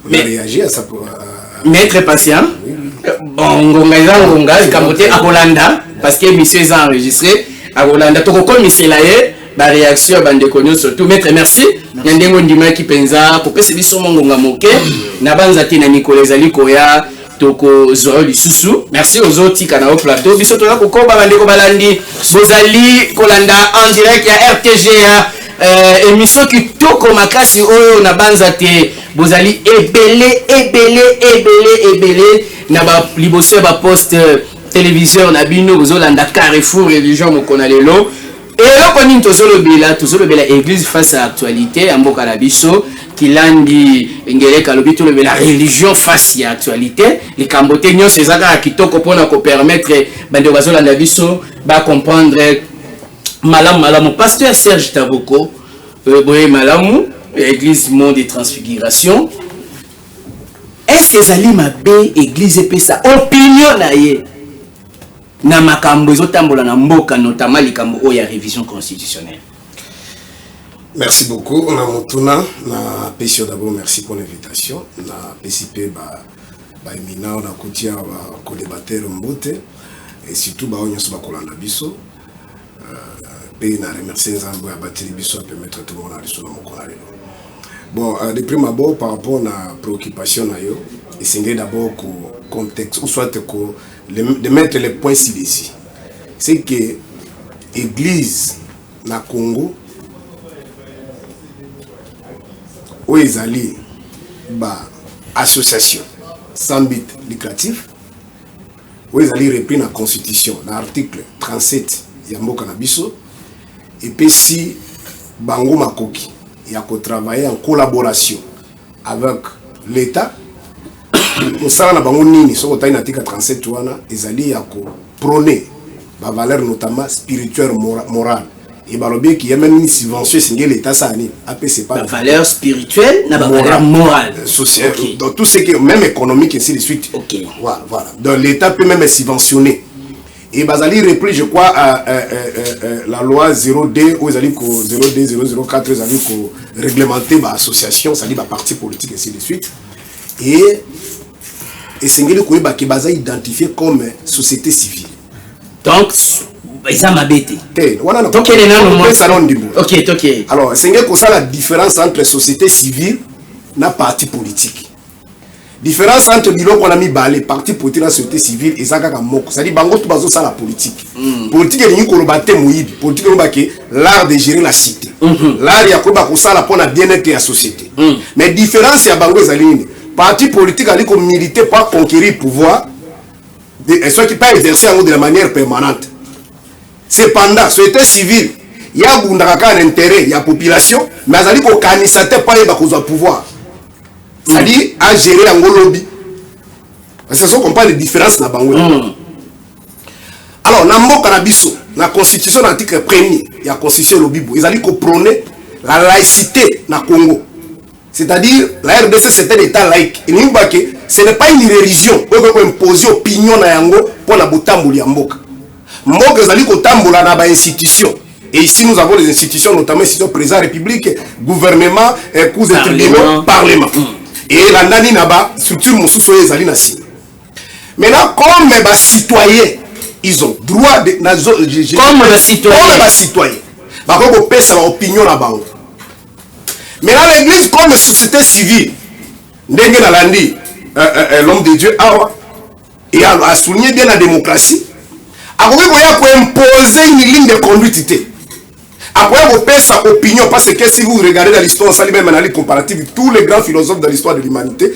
S7: réagi à ça pour
S1: maître patient. Bon ngonga kamote a Hollanda parce que monsieur est enregistré à Hollanda to ko monsieur là ba réaction bande konyo surtout maître merci ndengo ndima ki penza ko pesa biso ngonga moke na banzati na Nicolas Ali koya toko zoro lisusu merci aux autres kana au plateau biso to ko koba bande ko balandi bozali kolanda en direct ya RTGA émission qui toko makasi oyo na banzate bozali ebele na ba liboso ba poste téléviseur na bino bozolanda Carrefour religion mokona lelo Et là, quand nous sommes l'église face à l'actualité, en Boka Labiso, qui l'a dit, la religion face à l'actualité, les Cambodgiens, c'est ça qui te permettre de comprendre Malam, pasteur Serge Taboko, Malam, l'église Monde et Transfiguration. Est-ce que Zali Mabé, église et sa opinion naie? Na makambo ezotambola na mboka notamment likambo ya révision constitutionnelle.
S7: Merci beaucoup. On a Moutuna, na Pessio d'abord merci pour l'invitation. Na PCP ba Emina, on a Koutia ba co-débatteur Mbote et surtout ba onyo ba kolanda biso. Pe na remercier Nzambo ya bateli biso à permettre tout le monde à aller sur le mokona lelo. Bon, de prime abord par rapport à la préoccupation na yo, essayer d'abord ko contexte ou soit ko de mettre les points ici. C'est que l'église na Congo où ils allaient association sans but lucratif où ils allaient reprendre la constitution l'article 37 Yambo Kanabiso et puis si Bango Makoki il y a qu'à travailler en collaboration avec l'État. On sait que les gens qui ont été 37 ans, ils ont prôné la valeur notamment spirituelle, morale. Et il y a même une subvention qui l'État
S1: la valeur spirituelle, la valeur morale.
S7: Sociale. Okay. Donc tout ce qui est même économique et ainsi de suite.
S1: Okay.
S7: Voilà. Donc l'État peut même subventionner. Et Bazali repris, je crois, la loi 02 où ils allaient 02 004 ils allaient réglementer l'association, c'est-à-dire la parti politique et ainsi de suite. Et c'est ce qui est identifié comme société civile.
S1: Donc, ils ont m'abêté.
S7: Donc,
S1: ok.
S7: Alors, c'est la différence entre société civile et parti politique. Différence entre les partis politiques et la société civile et ça c'est-à-dire que c'est la politique. Politique est politique l'art de gérer la cité. L'art pour la bien-être de la société. Mais différence c'est que parti politique a dit qu'on militer pour conquérir le pouvoir, soit qui pas exercer de la manière permanente. Cependant, société civile, il y a un intérêt, il y a population, mais il y a un pas le pouvoir. C'est-à-dire à gérer un lobby. C'est ça qu'on parle de différence dans Bango. Alors, dans Canabiso, la constitution de l'article 1er, il y a la constitution lobby. Ils ont prôné la laïcité dans le Congo. C'est-à-dire, la RDC c'est un état laïque. Ce n'est pas une religion qui peut imposer opinion na yango pour la botambouli ya mboka. Mboka ezali kotambola na ba institution. Et ici nous avons des institutions, notamment l'institution président République, gouvernement, cours de tribunaux, parlement. Et la nani naba structure mosusu ezali na sima. Maintenant comme les citoyens, ils ont droit de
S1: comme les
S7: citoyens. Ba ko pesa ba opinion na bango. Maintenant l'église comme société civile, ndenge na landi l'homme de Dieu et a souligné bien la démocratie. Après il faut imposer une ligne de conduite. Après il faut sa opinion parce que si vous regardez dans l'histoire, ça même analyse comparative, tous les grands philosophes de l'histoire de l'humanité,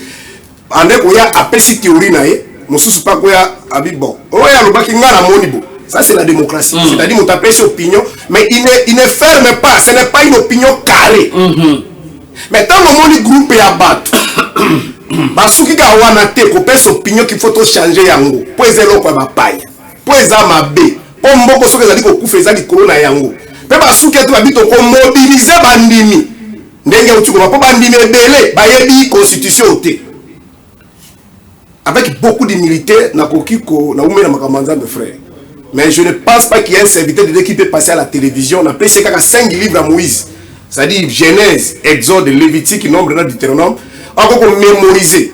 S7: en il y a appelé cette théorie naé, mon sous pas quoi abi bon. Oya le baki ngala monibo. Ça c'est la démocratie. C'est-à-dire on t'appelle ses opinions, mais il ne ferme pas, ce n'est pas une opinion carrée. Mais tant que mon groupe est abattu, basuki ka wana te ko pesa opinion qu'il faut changer yango. Po ezelo kwa bapaya. Po ezama be. Po mboko soki ezali ko kufeza likolo na yango. Pe basuki etu babito ko mobiliser bandimi. Ndenge utuko ba po bandimi ebele ba yebi constitution te. Avec beaucoup de militaires na kokiko na umena makamanza de frères. Mais je ne pense pas qu'il y ait un serviteur de Dieu qui peut passer à la télévision. On a appelé 5 livres à Moïse. C'est-à-dire Genèse, Exode, Lévitique, Nombre, Deutéronome. On peut mémoriser.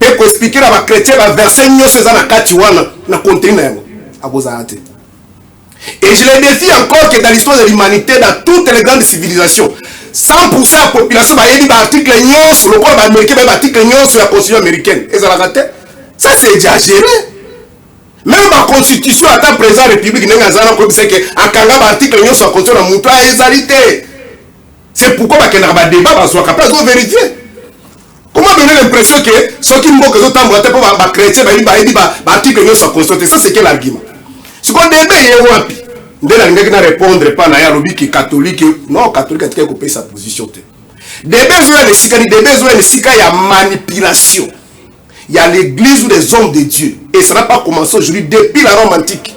S7: On peut expliquer à la chrétien la verset na contenu. Et je le défie encore que dans l'histoire de l'humanité, dans toutes les grandes civilisations, 100% de la population va y avoir l'article sur le corps américain, l'article sur la constitution américaine. Et ça c'est exagéré. Même la constitution à temps présent, la République n'est pas c'est que en article sur la constitution de la exalité. C'est pourquoi il y a un débat sur la capacité de vérifier. Comment donner l'impression que ceux qui m'ont dit que les chrétiens, ils disent l'article sur la constitution. Ça c'est quel argument? Ce qu'on débat, il y a nde nalingaki na répondre pa na ye alobi ki catholique non catholique atikaki kopesa position te debe ezoya na esika ni debe ezoya na esika ya manipulation ya l'église ou des hommes de Dieu et ça n'a pas commencé aujourd'hui depuis la Rome antique.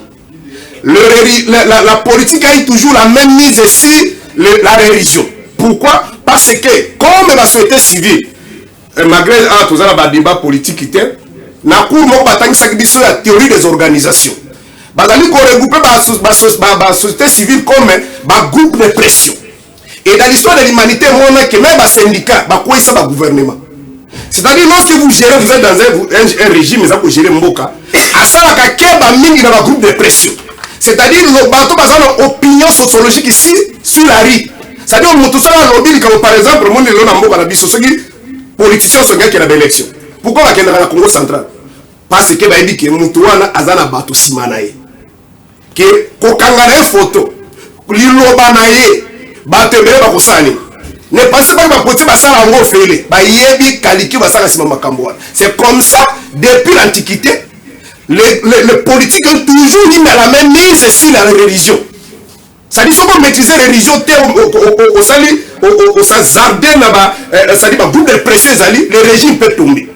S7: La politique a eu toujours la même mise sur la religion. Pourquoi? Parce que comme la société civile malgré tout ça la débat politique na cour moko batangisaki biso la théorie des organisations bazali ko regrouper ba société civile comme ba groupe de pression et dans l'histoire de l'humanité on a que même ba syndicat ba quoi ça ba gouvernement c'est-à-dire lorsque vous gérez vous êtes dans un régime mais ça pour gérer mboka asala ka keba mingi na ba groupe de pression c'est-à-dire le bateau bazana opinion sociologique ici sur la rue c'est-à-dire moto ça lobby comme par exemple monde le na mboka na biso soki politiciens sont gars qui a l'élection pourquoi la Kenya Congo central parce que ba dit que moto wana azana bato simana ye que kokanga na photo liloba na ye bato ebele bakosani ne pensez pas que bakote basala ngo fele ba yebi kaliki basala sima makambo wana c'est comme ça depuis l'antiquité les politiques ont toujours mis la même mise sur la religion. Ça dit qu'on maîtriser la religion au sali au jardin là-bas ça dit groupe de pression le régime peut tomber.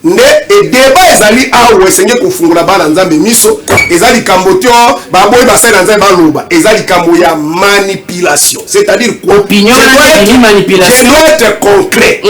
S7: Ne et débat ezali awo esenge kufungula bana nzambe miso ezali kambotio baboy basela nzambe baloba ezali kambo ya manipulation c'est-à-dire quoi
S1: opinion et manipulation
S7: doit être concret.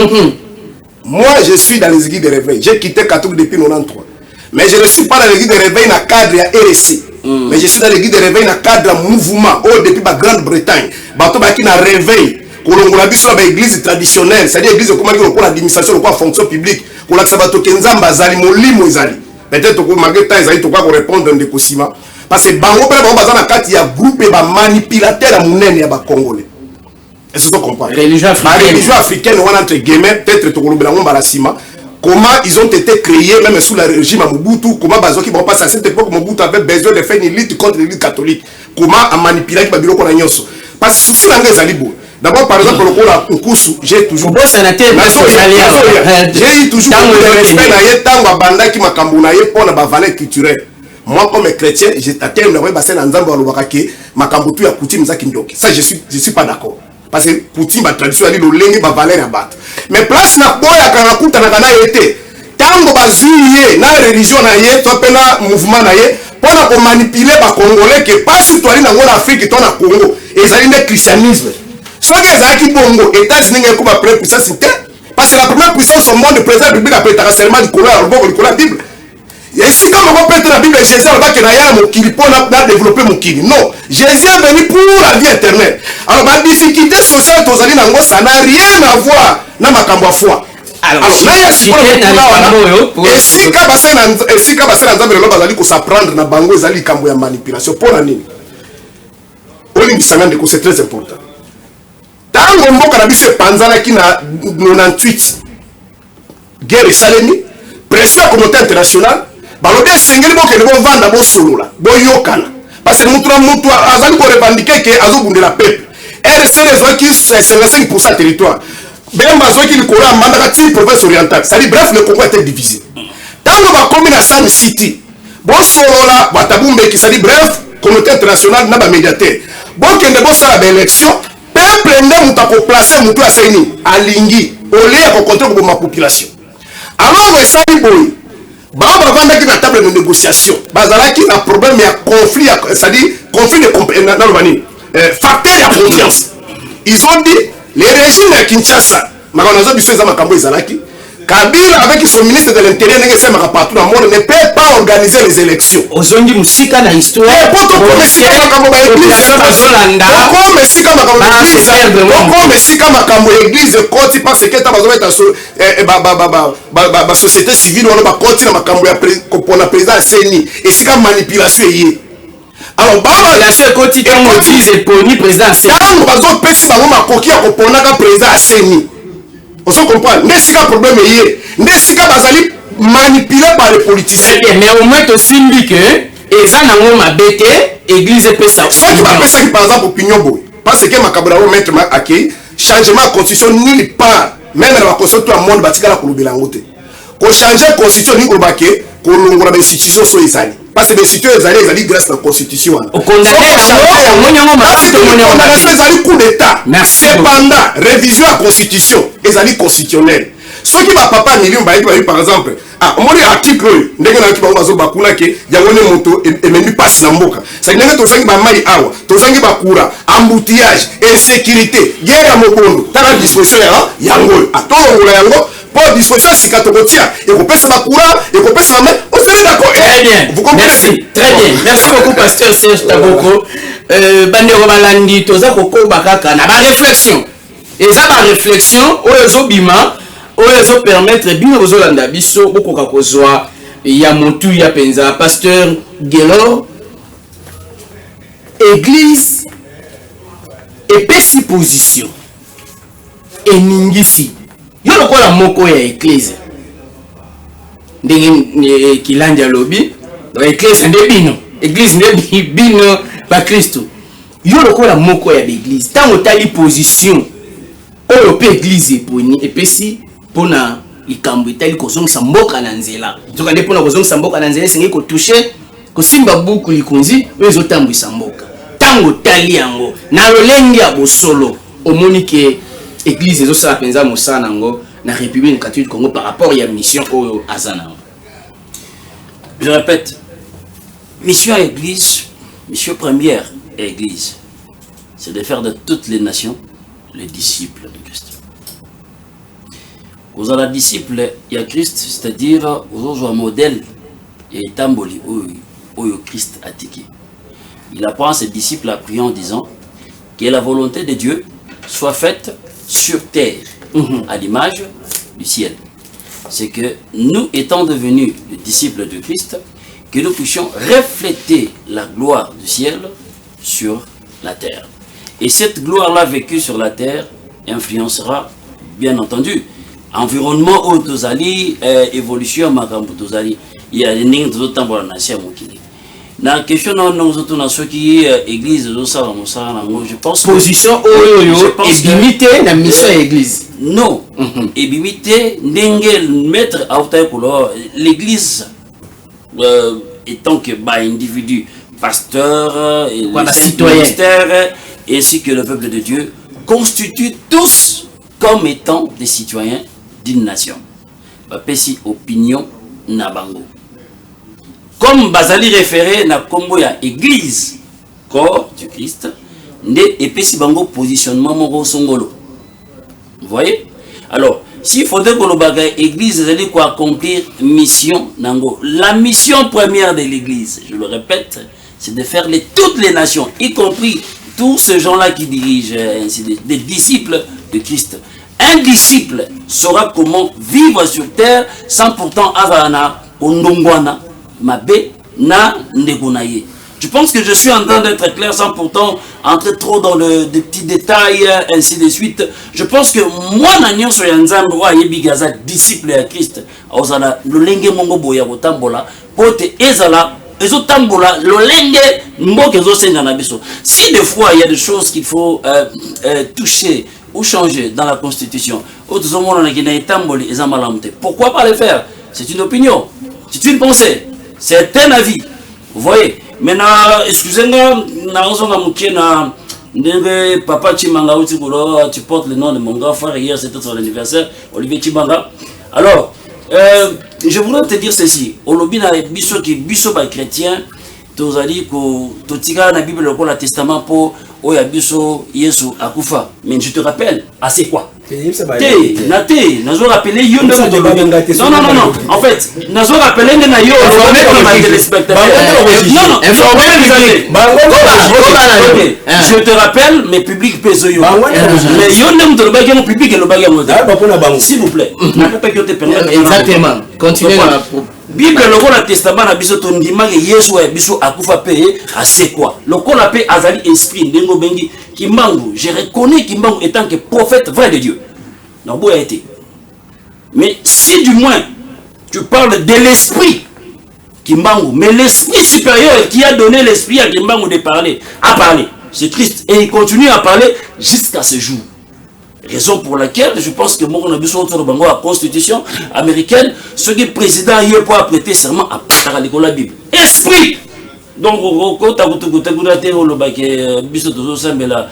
S7: Moi je suis dans les églises de réveil j'ai quitté catholique depuis 93 mais je ne suis pas dans l'église de réveil dans le cadre de RSC mais je suis dans l'église de réveil dans le cadre de mouvement depuis la Grande-Bretagne bato baki na réveil kolongola biso na église traditionnelle c'est-à-dire église comment dire pour l'administration pour la fonction publique pour la sabato kenzamba azali molimo ezali peut-être ko mageta ezali to quoi répondre de kosima parce que bango pela bango bazana kati ya groupe ba manipulateur ya munene ya ba congolais est-ce que tu comprends religion africaine on entre guillemets peut-être to kolobela ngomba la sima comment ils ont été créés même sous le régime à Mobutu comment bazoki vont passer à cette époque Mobutu avait besoin de faire une lutte contre l'église catholique comment a manipulé ba biloko na nyonso parce que souci nanga ezali bo. D'abord, par exemple, le Kola Nkusu, j'ai toujours. J'ai toujours le respect na yetanga banda ki makambo na ye pour na ba valeur culturelle. Moi, comme chrétien, j'étais un homme basé dans Nzambo alobaka ke makambo tu ya coutume za kindoki. Ça, je suis pas d'accord. Parce que coutume ba tradition ali lo lenge ba valeur ya bato. Mais place na boya kana kuta na kana yete. Tango bazuye na religion na ye, to pena mouvement na ye, pour na ko manipuler ba congolais que pas surtout ali na ngona Afrique to na Congo. Ezali ne christianisme. Ce qui est acquis Bongo, États-Unis n'est pas première puissance parce que la première puissance au monde, le président de la Bible a seulement du Coran, la Bible. Et si comme on peut être la Bible, Jésus a développé mon kili. Non, Jésus est venu pour la vie éternelle. Alors la difficulté sociale, ça n'a rien à voir avec ma foi. Alors, et si quand s'apprendre na bango ezali kambo ya manipulation pour la nini. C'est très important. Tango mboka na biso epanzanaki na 98 guerre esalemi pression communauté internationale balobi esengeli bokende bovanda bosolola boyokana parce que mutu na mutu azali korevandike ke azobundela peuple RCD ezwaki 55% territoire bemba azwaki likolo ya mandaka ti province orientale c'est-à-dire bref le Congo était divisé tango bakomi na San City bosolola batabumbeki c'est-à-dire bref communauté internationale na bamédiateur bokende bosala baélection peuple nde mutu akoplace mutu aseni alingi olie akokontre koboma population alors esali boye bao bavandaki na table de négociation bazalaki na problème ya conflit c'est-à-dire conflit de facteur ya confiance ils ont dit les régimes ya Kinshasa makambo nazo biso eza makambo ezalaki Kabila avec son ministre de l'Intérieur partout dans le monde ne peut pas organiser les élections.
S1: Aujourd'hui, musika na histoire.
S7: Église parce que la société civile on va continuer pour la présidence et c'est comme manipulation. Alors,
S1: la seule quotidien motive pour ni président
S7: on se comprend. N'est-ce qu'un problème hier? N'est-ce qu'un bazali manipulé par les politiciens?
S1: Mais au moins aussi dit que et ça n'a pas bête église peut ça.
S7: Ce qui va passer par exemple opinion boy. Parce que ma cabra mettre ma accueil changement constitution nulle part. Même la constitution tout le monde batika la kulubelangote. Ko changer constitution ni ko baké ko longola institution so isani. parce que les citoyens ils allaient grâce à la constitution. Coup d'état. Cependant, révision à la constitution, ils allaient constitutionnelle. Ce qui va papa million par exemple, on a article, ndenge na kiba bazo bakuna ke yangone moto et même pas na mboka. Ça ndenge to sangi ba mai awa, to sangi ba kura, embouteillage, insécurité, guerre à mobondo. Tala disposition ya yango. Atolongola yango pour disposition si katokotia et ko pesa ba kura, et ko pesa mais on serait d'accord.
S1: Très bien.
S7: Vous comprenez?
S1: Merci. Très bien. Merci beaucoup pasteur Serge Taboko. Bandeko balandi toza koko bakaka na ba réflexion. Et ça ba réflexion oyo bima oyo permettre bino kozolanda biso bokoka kozwa ya motu ya penza pasteur Gelor église epesi position eningisi yo lokola moko ya église ndenge kilanja lobi église nde bino église nde bino ba Kristo yo lokola moko ya l'église tango tali position oyo pe église eponi epesi pona likambo etali kozongisa mboka na nzela zoka nde pona kozongisa mboka na nzela esengi kotouche kosimba buku likonzi oyo ezotambwisa mboka tango tali yango na lolenge ya bosolo omoni ke église ezosala mpenza mosala nango na république catholique du Congo par rapport ya mission oyo aza nango.
S3: Je répète, mission à église, mission première à église, c'est de faire de toutes les nations les disciples de Christ. Vous êtes un disciple, il y a Christ, c'est-à-dire vous avez un modèle et tamboli où Christ a tiqué. Il apprend à ses disciples à prier en disant que la volonté de Dieu soit faite sur terre, à l'image du ciel. C'est que nous, étant devenus les disciples de Christ, que nous puissions refléter la gloire du ciel sur la terre. Et cette gloire-là vécue sur la terre influencera, bien entendu, environnement où tozali, évolution makambo tozali, il y a des lignes d'autant pour la nation mokili. Na question non nous autres na ceux qui église zo sala mosala je pense
S1: position oyo ebimité na mission église.
S3: Non, ebimité ndenge mettre autant pour l'église étant que ba individu pasteur et ministère ainsi que le peuple de Dieu constituent tous comme étant des citoyens d'une nation. Bapesi opinion na bango. Comme Bazali référé na kombo ya église, corps du Christ, nde epesi bango positionnement moko songolo. Vous voyez? Alors, s'il faudrait que le église allait quoi accomplir mission nango. La mission première de l'église, je le répète, c'est de faire toutes les nations, y compris tous ces gens-là qui dirigent ainsi des disciples de Christ. Un disciple saura comment vivre sur terre sans pourtant avana ondongwana mabe na ndegonaye. Je pense que je suis en train d'être clair sans pourtant entrer trop dans des petits détails ainsi de suite. Je pense que moi nanyo so yanzambe wa yebigaza disciple à Christ ozala lolenge mongo boya kotambola pote ezala ezotambola lolenge mboke ezosenga na biso. Si des fois il y a des choses qu'il faut toucher ou changer dans la constitution, pourquoi pas le faire? C'est une opinion, c'est une pensée, c'est un avis. Vous voyez? Maintenant, excusez-moi, papa Chimanga, tu portes le nom de mon grand frère, hier c'était son anniversaire, Olivier Chimanga. Alors, je voudrais te dire ceci, au lobby na biso qui biso ba chrétien, tozali ko totika na Bible le testament pour oya biso Yesu akufa. Mais je te rappelle, c'est quoi? Nazo rappeler yo non. En fait, nazo rappeler na yo je te rappelle, mais public peso yo. Mais yo nem de le mon public et le baguette. S'il vous plaît.
S1: Exactement. Continuez la
S3: Bible le rôle testament na biso tondima ke Yesu ya biso akufa pe c'est quoi? Le rôle pe azali esprit ndengo bengi Kimbangu. Je reconnais Kimbangu étant que prophète vrai de Dieu. Non, bon a été. Mais si du moins tu parles de l'esprit Kimbangu, mais l'esprit supérieur qui a donné l'esprit à Kimbangu de parler, à parler, c'est Christ et il continue à parler jusqu'à ce jour. Raison pour laquelle je pense que moi on a besoin de la constitution américaine, ce qui est président hier pour prêter serment à la Bible. esprit. Donc, quand tu as biso tozo sambela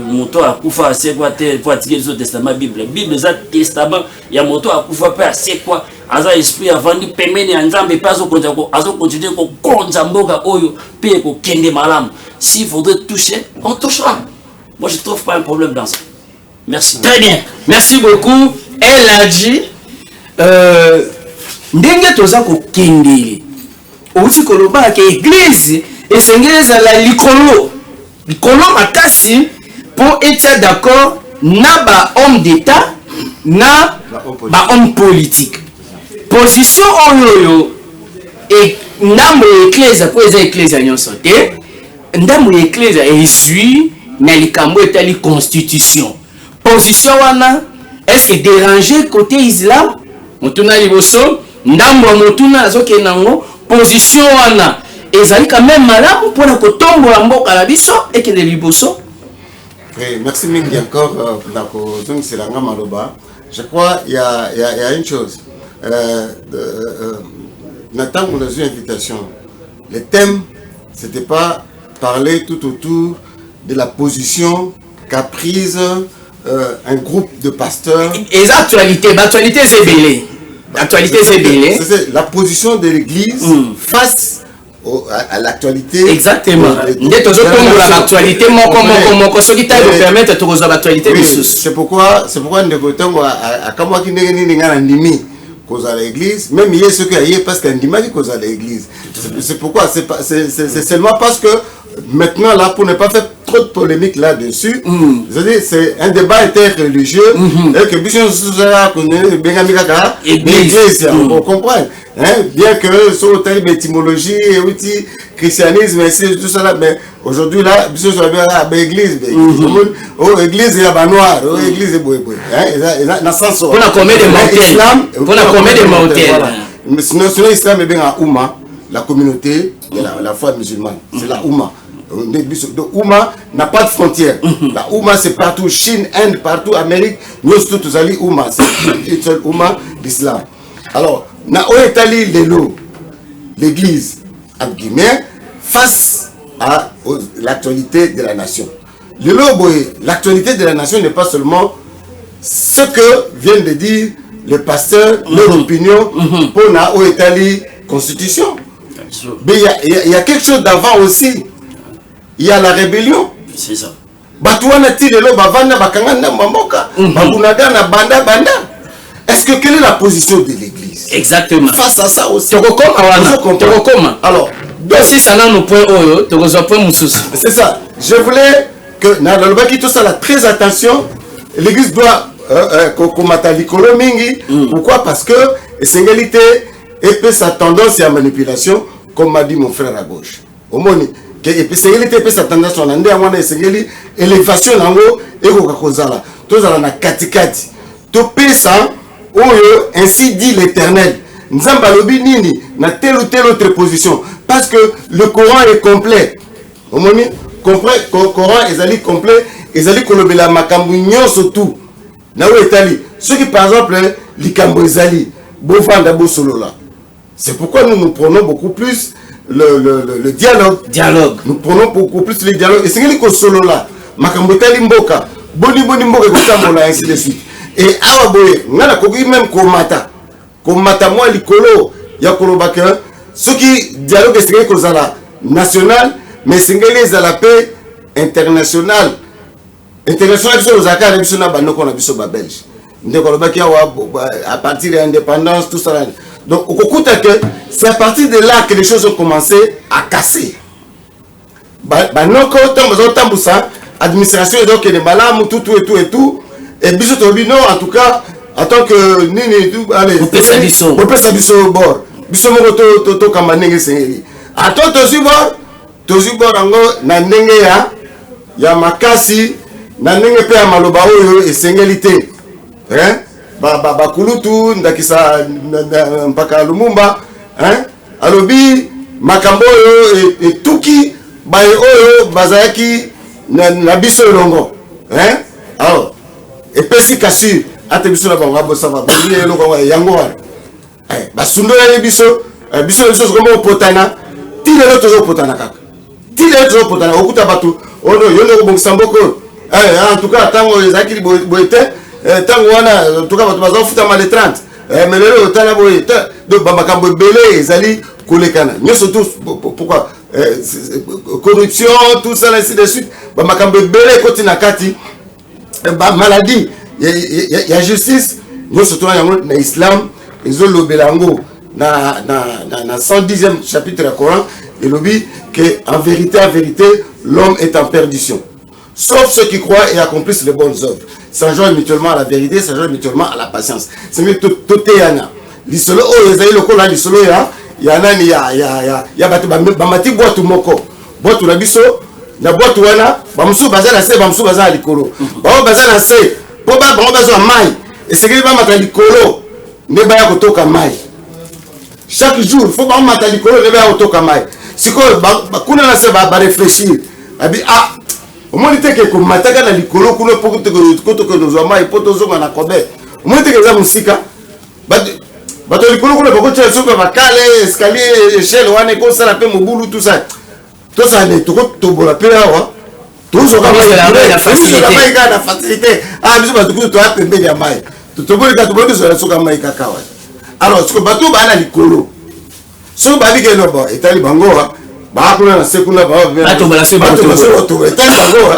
S3: moto akufa c'est quoi te pratiquer le testament Bible ça testament ya moto akufa pa c'est quoi aza esprit avandi pemene nzambe pa azo continuer ko konza mboka oyo pe ko kende malam. S'il faudrait toucher, on touchera. Moi je trouve pas un problème dans ça. Merci.
S1: Très bien. Merci beaucoup. Elle a dit ndenge toza ko kende outi koloba ke église esengeza la likolo makasi pour être d'accord na ba homme d'état na ba homme politique position oyo et ndambo église pour les églises nyonso te ndambo église esui na likambo etali constitution position wana est-ce que déranger côté islam mutuna liboso ndambo mutuna azoke nango position wana ezali quand même malamu pour na kotombola mboka na biso ekende liboso.
S5: Merci mingi encore c'est la maloba. Je crois il y a une chose Nathan on a eu invitation. Le thème c'était pas parler tout autour de la position qu'a prise un groupe de pasteurs.
S1: Et l'actualité c'est belé. L'actualité c'est belé.
S5: C'est la position de l'église face à l'actualité.
S1: Exactement. L'actualité
S5: c'est pourquoi cause à l'église, même hier ce qu'il y a parce qu'un dimanche cause à l'église. C'est pourquoi c'est seulement parce que maintenant là pour ne pas faire trop de polémique là-dessus, c'est-à-dire c'est un débat interreligieux et que l'église, on comprend. Bien que sur le terme d'étymologie et aussi christianisme et tout ça là, mais aujourd'hui là, l'église, l'église il y a noir, l'église est beau, dans le sens où
S1: on a combien de montagnes,
S5: mais sinon l'islam est bien à Ouma, la communauté de la foi musulmane, c'est la Ouma. Donc Ouma n'a pas de frontières. La Ouma c'est partout, Chine, Inde, partout, Amérique, nous tous allés Ouma, c'est une seule Ouma d'islam. Alors, na Oetali Lelo, l'église, entre guillemets, face à l'actualité de la nation. L'actualité de la nation n'est pas seulement ce que viennent de dire les pasteurs, leur opinion pour na Oetali constitution. Mais il y a quelque chose d'avant aussi. Il y a la rébellion.
S3: C'est ça.
S5: Est-ce que quelle est la position de l'église?
S1: Exactement.
S5: Face à ça aussi.
S1: Alors, si ça n'a nos points,
S5: c'est ça. Je voulais que Nadalobaki tout ça là très attention. L'église doit pourquoi? Parce que l'égalité et sa tendance à manipulation, comme m'a dit mon frère à gauche. Au moins, et puis l'égalité et sa tendance à l'élévation et tout ça na katikati. Tout ça, ainsi dit l'Éternel. Nzamba lobi nini na telle ou telle autre position. Parce que le Coran est complet. Au moins, Coran est complet. Ils allaient kolobela makambu nyonso tout. Na où etali. Ceux qui par exemple likambo ezali bovanda bo solo là. C'est pourquoi nous prenons beaucoup plus le dialogue. Nous prenons beaucoup plus le dialogue. Et c'est que solo là. Makambo etali mboka. Boni mboka kotambola ainsi de suite. Et awa boye ngana koki même komata moi likolo ya kolobaka ceux qui dialogue c'est que kozala national mais singeli za la paix international biso ozaka na biso na banoko na biso ba belge ndeko lobaki à partir de l'indépendance tout ça. Donc okokuta que c'est à partir de là que les choses ont commencé à casser. Banoko tambusa administration donc les malamu tout et biso tobi non en tout cas en tant que nini tout allez
S1: opesa
S5: biso bord biso moko to kamanenge sengeli ato tozi bord ngo na ndenge ya makasi na ndenge pe ya maloba oyo esengeli te bakulutu ndakisa mpaka Lumumba alobi makambo oyo etuki baye oyo bazalaki na biso elongo alors epesi kasi ate biso na bango bosa ba boli eloko yango wana basundo ya biso biso biso comme potana tile le toujours potana kaka tile le toujours potana okuta batu ono yone ko bongisa mboko en tout cas tango ezaki boete tango wana en tout cas batu bazo futa mal 30 mais lelo tala boete donc bamakambo belé ezali kolekana nyoso tous pourquoi corruption tout ça ainsi de suite bamakambo belé koti na kati maladie ya justice nyoso to na islam ezolobela ngo na 110e chapitre du Coran et le dit que en vérité l'homme est en perdition sauf ceux qui croient et accomplissent les bonnes œuvres s'enjoignent mutuellement à la vérité s'enjoignent mutuellement à la patience c'est mieux tout yana lisolo o ezali lokola lisolo ya nani ya batu bamati boîte moko boîte na biso na boîte wana bamusu bazana se bamusu bazana likolo ba bazana se po ba bango bazwa mai et c'est que ba mata likolo ne ba ya kotoka mai chaque jour faut ba mata likolo ne ba ya kotoka mai siko kuna na se ba réfléchir abi au moins te que comme mataka na likolo kuna pour que kotoka nozwa mai poto zonga na kobe au moins te que za musika bato likolo kuna bako tshela soka bakale escalier échelle wana ko sala pe mobulu tout ça ne to bola pe awa to so ka la facilité biso bato ko to a pembe ya mai to bola ka to bola so soka mai kakawa alors ce que bato ba na likolo so ba bige no ba etali bango ba kuna na sekuna ba
S1: bato bala se bato
S5: etali bango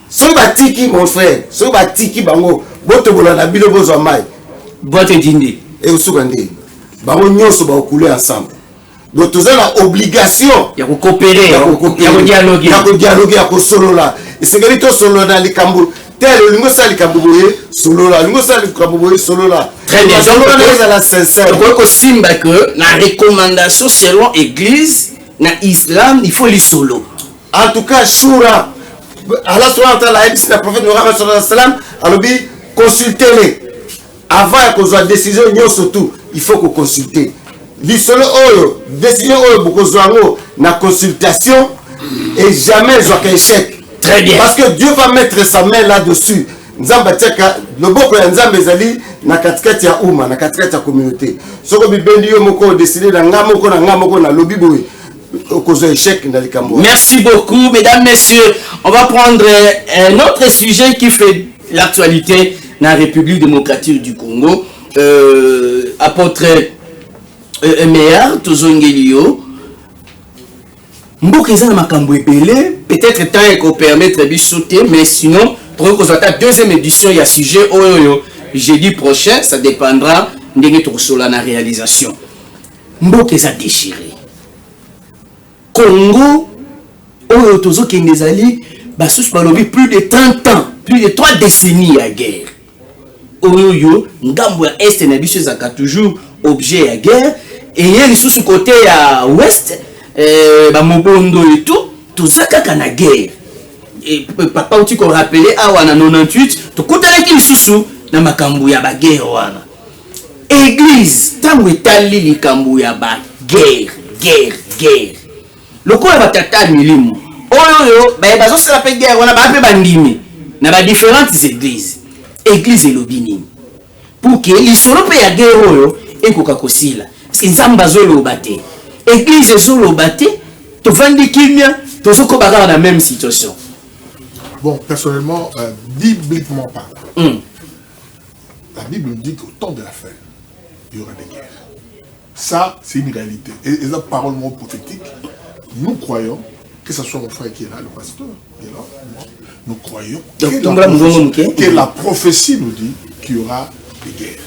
S5: so ba tiki mon frère so ba tiki bango boto bola na bilo bozo mai
S1: boîte dindi
S5: et au Sougandé, bango nyonso ba couler ensemble. Donc tous la obligation
S1: ya ko coopérer ya ko
S5: dialoguer ya ko solola. Et c'est que to solo dans les kambu. Tel lingo sali kambuboye solola, lingo sali kambuboye solola.
S1: Très bien.
S5: Donc on est la sincère.
S1: Donc ko simba que la recommandation selon église na islam il faut les solo.
S5: En tout cas shura Allah subhanahu wa ta'ala dit le prophète Muhammad sallallahu alayhi wa sallam alobi consultez-les. Avant qu'on soit décision surtout il faut qu'on consulte l'isolo oyo décision oyo bokozwango na consultation et jamais soit échec.
S1: Très bien,
S5: parce que Dieu va mettre sa main là-dessus. Nzamba teka loboko ya nzambe ezali na katikati ya umma na katikati ya communauté soko bibendi yo moko décider na ngamoko na lobi boye okozo échec na likambo.
S1: Merci beaucoup mesdames messieurs, on va prendre un autre sujet qui fait l'actualité dans la République démocratique du Congo. Apôtre Meillard Tozongelio Mbokeza na makambo ebele peut-être temps et qu'on permettre de sauter mais sinon pour que la deuxième édition il y a sujet jeudi prochain ça dépendra de notre la réalisation. Mbokeza déchiré Congo oyo tozo kendezali basus balobi plus de 30 ans plus de 3 décennies à guerre. Oyo ngambo ya est na biso ezaka toujours objet ya guerre et yeli sous côté ya ouest ba mobondo et tout ça kaka na guerre et papa uti ko rappeler awa na 98 to kotala ki lisusu na makambo ya ba guerre wana église tango etali likambo ya ba guerre lokola batata milimo oyo ba bazo sala pe guerre wana ba pe bandimi na ba différentes églises église elobini pour que lisolo pe ya guerre oyo ekoka kosila parce que nzamba zoloba te église zoloba te to vandi kimia to soko bakala na même situation.
S2: Bon, personnellement bibliquement parlant la Bible nous dit qu'au temps de la fin il y aura des guerres. Ça c'est une réalité et la parole prophétique nous croyons que ce soit mon frère qui est là, le pasteur qui est là, nous croyons que la prophétie nous dit qu'il y aura des guerres.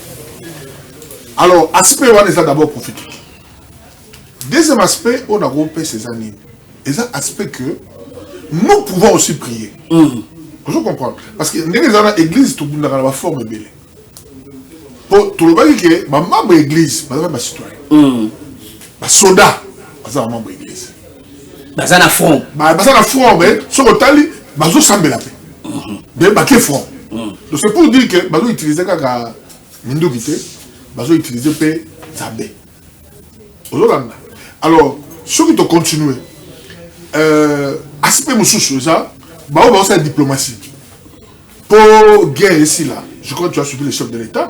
S2: Alors, aspect on est d'abord prophétique. Deuxième aspect, on a groupé ces animes. Et c'est un aspect que nous pouvons aussi prier. Je comprends. Parce que dans l'église, tout le monde a la forme belle. Pour tout le monde qui est membre de l'église, ma citoyen, ma soldat, ma membre de l'église.
S1: Bazana front.
S2: Bazana front, mais sur le tali, bazo sambe la paix. Mais baké front. Donc c'est pour dire que bazo utiliser kaka mindu kité, bazo utiliser pe sambe. Alors, ce qui te continue, aspect moussou ça, bah on va la diplomatie. Pour guerre ici là, je crois que tu as suivi le chef de l'État.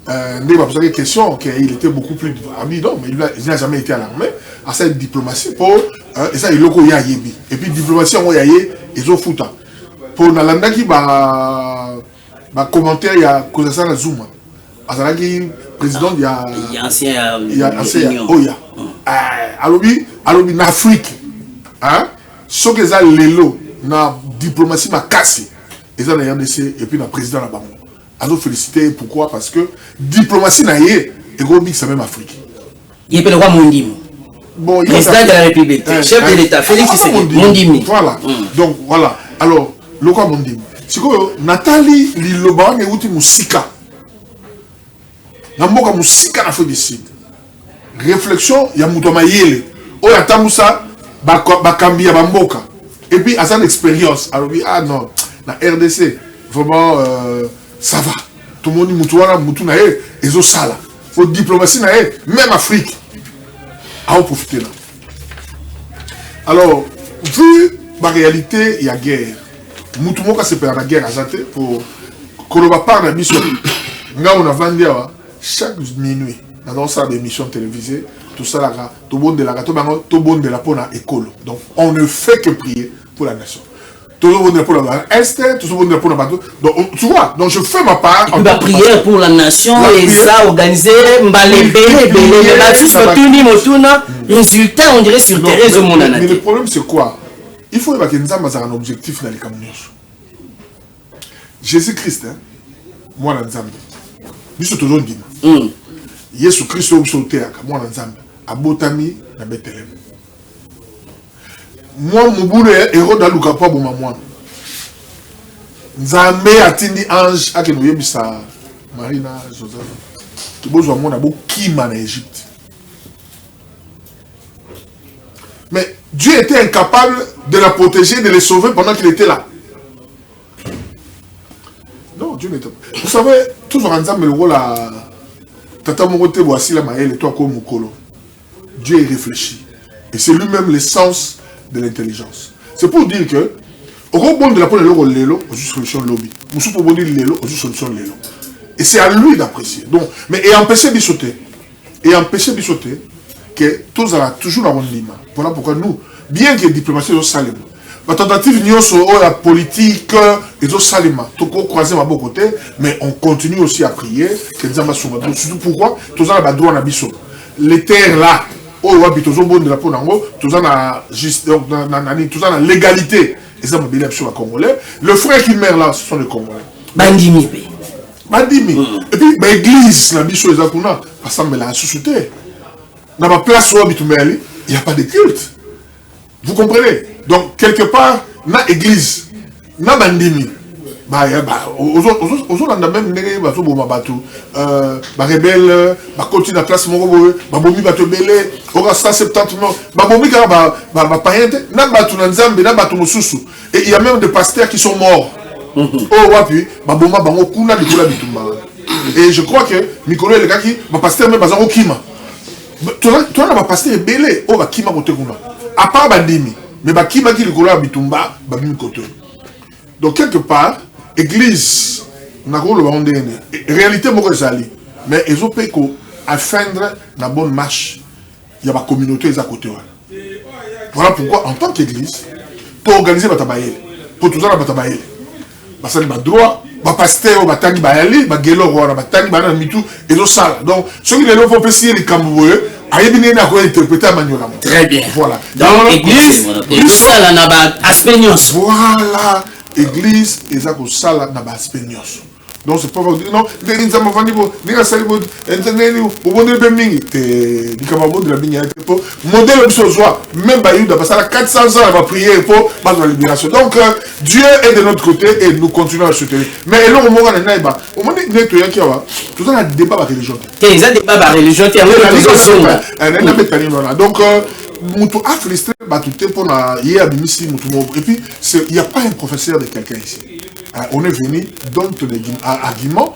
S2: il m'a posé une question qu'il était beaucoup plus ami, non, mais il n'a jamais été à l'armée, à cette diplomatie pour, et ça il l'a dit yebi. Et puis diplomatie on yaye ils ont foutu. Pour Nalanda qui va commentaire il y a cause ça na Zuma. Azala qui président il y a
S1: ancien
S2: Oya. Alobi na Afrique. Hein? Ce que ça lelo na diplomatie ma cassé. Et ça na RDC et puis na président la bango. Alors féliciter pourquoi parce que diplomatie na yé et gros mix même Afrique.
S1: Il est le roi Mondimo.
S2: Bon,
S1: président de la République, chef de l'État, Félix Mondimi.
S2: Voilà. Donc voilà. Alors le roi Mondimo. C'est que Nathalie Liloba et outi musika. Na mboka musika na Afrique du Sud. Réflexion ya muto mayele. O ya tamusa ba kambia ba mboka. Et puis à son expérience, alors ah non, na RDC vraiment ça va. Tout le monde mutuana mutu na e ezo sala. Faut diplomatie na e même Afrique. À en profiter là. Alors, vu la réalité, il y a guerre. Mutu moka se perd la guerre à Zate pour que l'on va parler de mission. On a vendu chaque minuit dans ça des émissions télévisées, tout ça là, tout bon de la tout bon de la peau na école. Donc on ne fait que prier pour la nation. Tout le monde est pour la Est, tout le monde est pour la bateau. Donc tu vois, donc je fais ma part.
S1: On va prier pour la nation et ça organiser résultat on dirait sur terrain.
S2: Mais le problème c'est quoi? Il faut que nous ayons un objectif dans les camions. Jésus-Christ, hein, moi dans Zambie, nous sommes toujours dit. Jésus-Christ est au terre, moi dans Zambie, à Botami, à Bethléem. Moi, mon boulot est héros dans le capot pour moi. Nzambe atindi ange à nous yebisa Marina Joseph. Qui besoin mon abo kima en Égypte. Mais Dieu était incapable de la protéger, de les sauver pendant qu'il était là. Non, Dieu n'était pas. Vous savez, toujours en Nzambe le rôle à Tata Morote voici la maëlle et toi comme Mukolo. Dieu y réfléchit. Et c'est lui-même l'essence de l'intelligence. C'est pour dire que au bon de la peau de l'eau l'élo, aux solutions lobby. Moussou pour bon de l'élo, aux solutions l'élo. Et c'est à lui d'apprécier. Donc, mais et empêcher de sauter. Et empêcher de sauter que tous a toujours la bonne lima. Voilà pourquoi nous, bien que la diplomatie soit salima, la tentative n'y a la politique et au salima, tout croiser à bon côté, mais on continue aussi à prier que nous avons surtout pourquoi tous a droit à biso. Les terres là. Oh, ouais, tous bon de la peau nango, tous en a juste, donc, tous en a légalité. Et ça, me sur la Congolais. Le frère qui meurt là, ce sont les Congolais.
S1: Bandimi.
S2: Bandimi. Et puis, l'église, la bicho et Zakuna, parce que la société. Dans ma place où il n'y a pas de culte. Vous comprenez? Donc, quelque part, dans l'église, dans Bandimi, aux autres, même les rebelles, continue la place, babomi bato belé, au 170 morts, babomi et il y a même des pasteurs qui sont morts. Oh wapi, baboma bango kuna likula bitumba. Et je crois que Mikolo le gars qui va pasteur même bazango kima. Toi na pasteur belé, oh ba kima kote kuna. À part bandimi, mais ba kima qui likula bitumba, ba bimi kote. Donc quelque part église, na ko le bande réalité moko ezali, mais ezo pe ko afendre la bonne marche. Il y a ma communauté à côté. Voilà pourquoi en tant qu'église, pour organiser batabaye, pour tout ça la batabaye. Parce que les droits, les pasteurs, les tangi bayali, les gelo roi, les tangi bayali mitu et tout ça. Donc ceux qui les ont fait essayer les camboueux, aïe bien n'a quoi interpréter à Magnola.
S1: Très bien.
S2: Voilà.
S1: Dans l'église, et ça là n'a pas aspenios.
S2: Voilà. Église et ça que ça là n'a pas aspenios. Donc c'est pas vrai. Non, les gens m'ont vendu pour, les gens s'aliment, entendez nous, au bon de Bemingi, les camarades de la Bigna, pour modèle de ce soir, même Bayouda, parce que 400 ans, elle va prier pour la libération. Donc Dieu est de notre côté et nous continuons à soutenir. Mais là, au moment où on est là, au moment où on est là, tout ça, on a des débats avec la religion.
S1: Il y a des débats avec la religion, il y a des
S2: débats. Donc, Moutou a frustré, tout pour hier, et puis il n'y a pas un professeur de quelqu'un ici. On est venu, donne ton argument,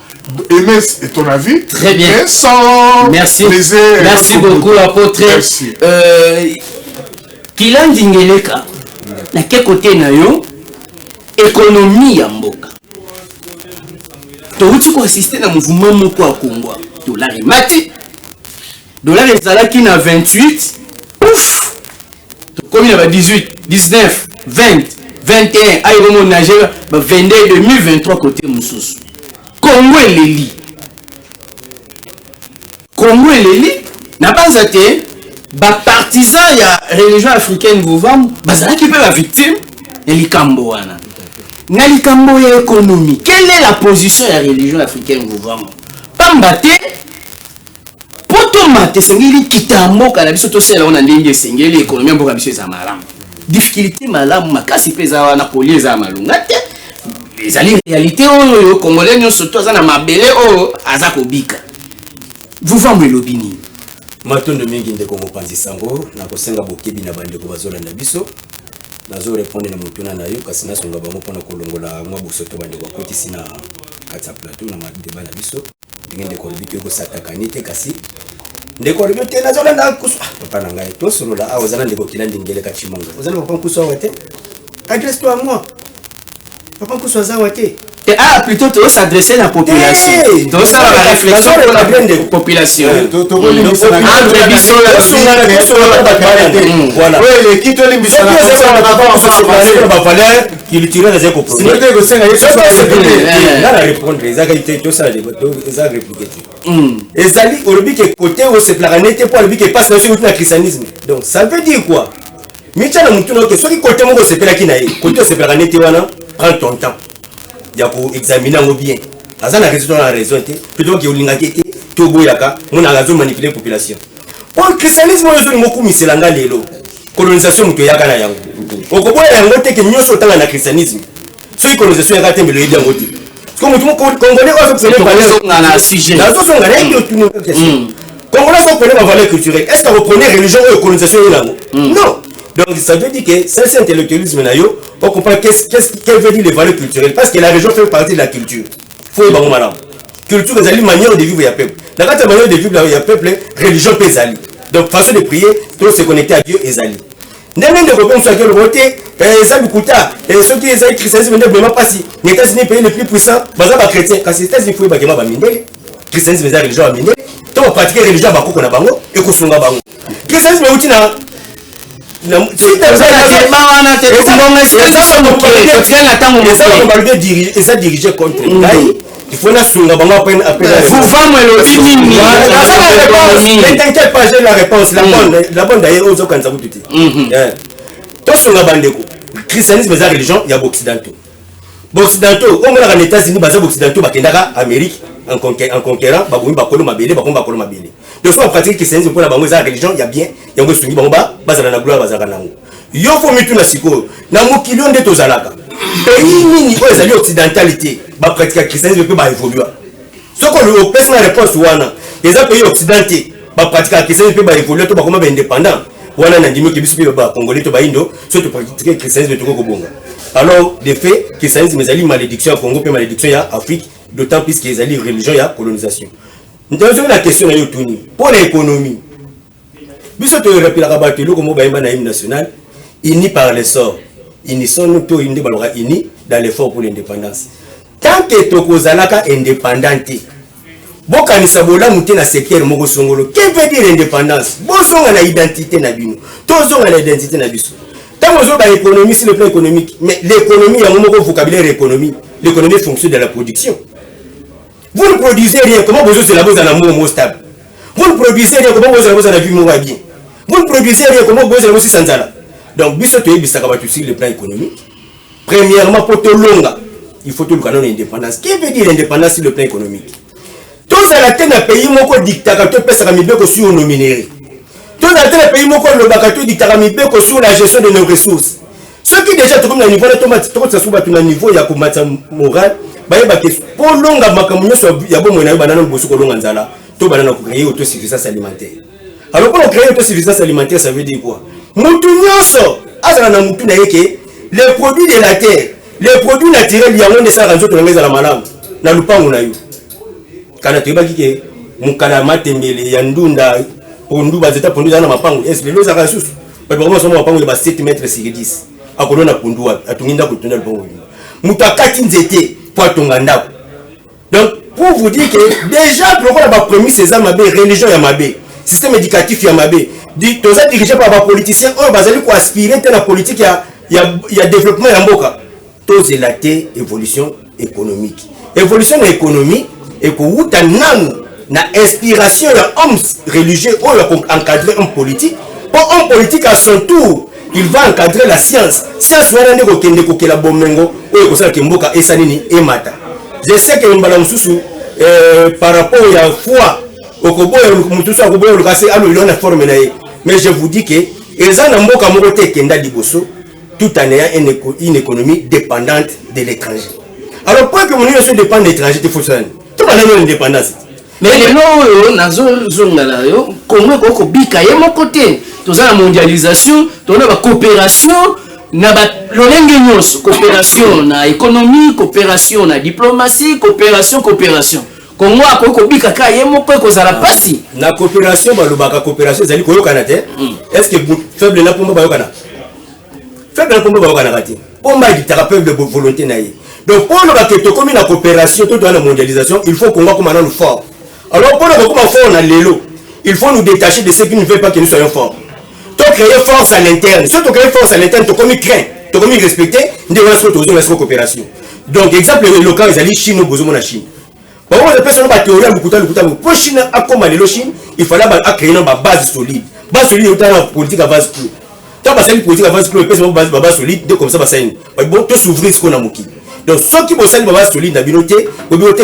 S2: aimer ton avis.
S1: Très bien.
S2: Mais sans
S1: merci.
S2: Plaisir.
S1: Merci beaucoup, apôtre.
S2: Merci.
S1: Kilan Dingeleka, na quel côté na yo, économie ya mboka. touti ko assister na mouvement moko à Congo dollar mati dollar ezalaki na 28 ouf comme il y a 18 19 20 21 aïe mon Nigeria 22 2023 côté Moussous Congo eleli n'a pas été ba partisan ya religion africaine Vouvam bazalaki pe ba victime ya likambo wana na likambo ya économie. Quelle est la position de la religion africaine Vouvam pambate poto mate sengeli kitambo kana biso to sela ona ndenge sengeli économie mboka biso za malamu difficulté malamu makasi peza wana polieza malunga te ezali réalité oyo congolais nyonso to za na mabele oyo aza kobika Vouvam elobini
S6: matondo mingi ndeko mopanzi sango na kosenga bokebi na bandeko bazolanda biso nazo répondre na mutuna na yo kasi nasonga bango pona kolongola mwa bosoto bandeko akotisi na kati plateau na madeba na biso ngende ko biki ko satakani te kasi ndeko rebe te nazolanda kusu papa na ngai to solo la awazana ndeko kilandi ngele ka chimongo ozana papa kusu awate adresse toi à moi papa kusu azawate.
S1: Plutôt tu s'adresser à la population. Donc ça va la réflexion pour la population.
S7: Voilà. Oui, qui te limite sur la valeur culturelle des écoles. Si vous avez répondre, les agriculteurs, tout ça, les agriculteurs. Et ça dit, au début, que côté où c'est planète, pour le but qui passe sur le christianisme. Donc ça veut dire quoi? Michel Moutouna, que soit côté où c'est planète, côté où c'est planète, prends ton temps. Il y a pour examiner bien. Azana raison la raison plutôt que l'ingaki togo yaka mon raison manipuler la population. Pour le christianisme on est beaucoup miselanga lelo. Colonisation muto yaka na yango. Okoboya yango te que nyoso tanga na christianisme. Ceux colonisation yaka te mbelo yango te. Comme tout congolais on se parler
S1: na sujet.
S7: La zone on a une question. Congolais on connaît la valeur culturelle. Est-ce que vous prenez religion ou colonisation yango? Non. Donc ça veut dire que ça c'est intellectualisme na yo. On comprend qu'est-ce veut dire les valeurs culturelles parce que la région fait partie de la culture. Faut y avoir madame. Culture c'est une manière de vivre ya peuple. Dans la manière de vivre ya peuple, religion peut zali. Donc façon de prier, tout se connecter à Dieu et zali. N'importe de problème sur le côté, ça bikuta, et ceux qui les christianisme ne vraiment pas si. Les États-Unis pays le plus puissant, baza ba chrétien, quand les États-Unis faut ba kema ba mindele. Christianisme c'est religion ba mindele. Donc pratiquer religion ba ko na bango et ko sunga bango. Christianisme utina et ça diriger contre il faut la songa bango après t'inquiète pas j'ai la réponse la bonne d'ailleurs aux autres tout to songa bandeko christianisme c'est religion il y a occidentaux occidentaux on va aux États-Unis baza occidentaux bakendaka Amérique en conquérant bakomi bakolo mabele donc soit pratique christianisme pour la bango za religion il y a bien yango sungi bango bazala na gloire bazala nango yo fo mitu na siko na mokili onde tozalaka pays nini oyo ezali occidentalité ba pratique christianisme pe ba évoluer soko le opesa na réponse wana eza pays occidenté ba pratique christianisme pe ba évoluer to bakoma ba indépendant wana na ndimi ke biso pe ba congolais to ba indo so to pratique christianisme to ko bonga alors de fait christianisme ezali malédiction à Congo pe malédiction ya Afrique d'autant plus qu'ils allaient religion et colonisation. Nous avons la question pour l'économie. Bisous te rappelle la rabat le comme baïma naïm national unis par les sorts. Ils sont nous tous unis dans l'effort pour l'indépendance. Tant que tokozalaka indépendante. Boka ni sabola muté na secteur moko songolo. Que veut dire indépendance? Bozonga na identité na bino. Tozonga na identité na biso. Tant que vous l'économie sur le plan économique, mais l'économie a un mot vocabulaire économie. L'économie fonctionne de la production. Vous ne produisez rien, comment vous avez la base dans un mot stable? Vous ne produisez rien, comment vous avez la vie bien? Vous ne produisez rien, comment vous avez aussi sans ça? Donc, sur le plan économique, premièrement, pour tout longa, il faut tout le canon d'indépendance. Qu'est-ce que veut dire l'indépendance sur le plan économique? Tous à la tête d'un pays, mon dictateur peut s'arrêter sur nos minéraux. Tous à la tête d'un pays, mon dictateur sur la gestion de nos ressources. Ceux qui déjà trouvent le niveau de tomate, tout niveau, il y a comme moral. Pour longa makamunyo ya bon moyen banana bosu ko longa nzala to banana ko créer autosuffisance alimentaire. Alors pour créer autosuffisance alimentaire ça veut dire quoi? Mutu nyoso azana na mutu na yeke les produits de la terre, les produits naturels ya ngone sa ranzo to ngeza la malamu na lupango na yo. Kana to baki ke mukala matembele ya ndunda pondu bazeta pondu na mapango est le loza kasusu. Ba vraiment somo mapango ba 7 mètres sur 10. Akolona pondu atunginda kutunda lupango. Mutu akati nzete donc
S6: pour vous dire que déjà pourquoi la première c'est ça mabé religion ya mabé système éducatif ya mabé dit tous dirigé par les politiciens on bazali ko aspirer à la politique il y a développement ya mboka tous la évolution économique évolution de l'économie et ko wuta nanu na inspiration ya hommes religieux ou encadrer un politique pour un politique à son tour il va encadrer la science wana ndeko kende ko kela bomengo ou ko sala kimboka esanini e mata. Je sais que mbala mususu par rapport à foi okoboya mutusu akoboya lokase alo ilona forme na ye mais je vous dis que eza na mboka moko te kenda liboso tout en ayant une économie dépendante de l'étranger. Alors pour que mon nation dépend de l'étranger il faut ça tout pas une indépendance
S1: mais les lots nazo zongala yo Congo ko bika ye mon côté tout ça la mondialisation tout la coopération na ba lolenge nyonso coopération na économie coopération na diplomatie coopération Congo akoko bika ka ye moko ko za la pasi
S6: na coopération balobaka coopération ezali koyokana te est-ce que faible na pomba bayokana faible na pomba bayokana kati pomba ditaka peuple de volonté na ye donc pour le baketo comme la coopération tout dans la mondialisation il faut Congo comme nous fort alors pour le comme fort na lelo il faut nous détacher de ceux qui ne veulent pas que nous soyons forts. Tu créer force à l'interne. Si tu crées force à l'interne, tu comme craint, tu comme respecter, tu as une coopération. Donc, exemple local, ils allaient Chine ou besoin de Chine. Par contre, les personnes qui ont théorie, pour Chine, à comme la Chine, il fallait créer une base solide. Base solide, il y a une politique à base clou. Tu as une politique à base clou, les personnes qui ont base solide, de comme ça, ça y est. Bon, tu s'ouvrir ce qu'on a moqué. Donc, ceux qui ont une base solide, la communauté,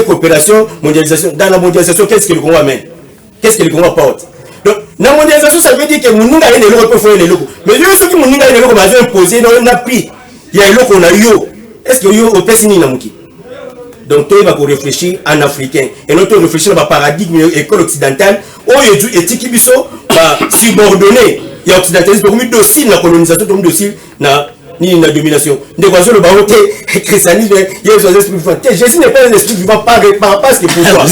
S6: coopération, mondialisation. Dans la mondialisation, qu'est-ce que le Congo amène? Qu'est-ce que le Congo apporte? Donc, la mondialisation, ça veut dire que mon ninga est le loco, faut les locaux. Mais ceux qui mon ninga est le loco, ils ont imposé, on a pris. Il y a un loco, on a eu. Est-ce que yo au Pessini n'a mouki? Donc, toi, il va réfléchir en africain. Et non, tu réfléchir dans le paradigme école occidentale. Oh, il y a des qui sont subordonnés. Il y a occidentalisme, comme une docile, la colonisation, comme une docile, ni la domination. Des oiseaux, le baroque, le christianisme, il y a des esprits vivants. Jésus n'est pas un esprit vivant par ce que pour toi.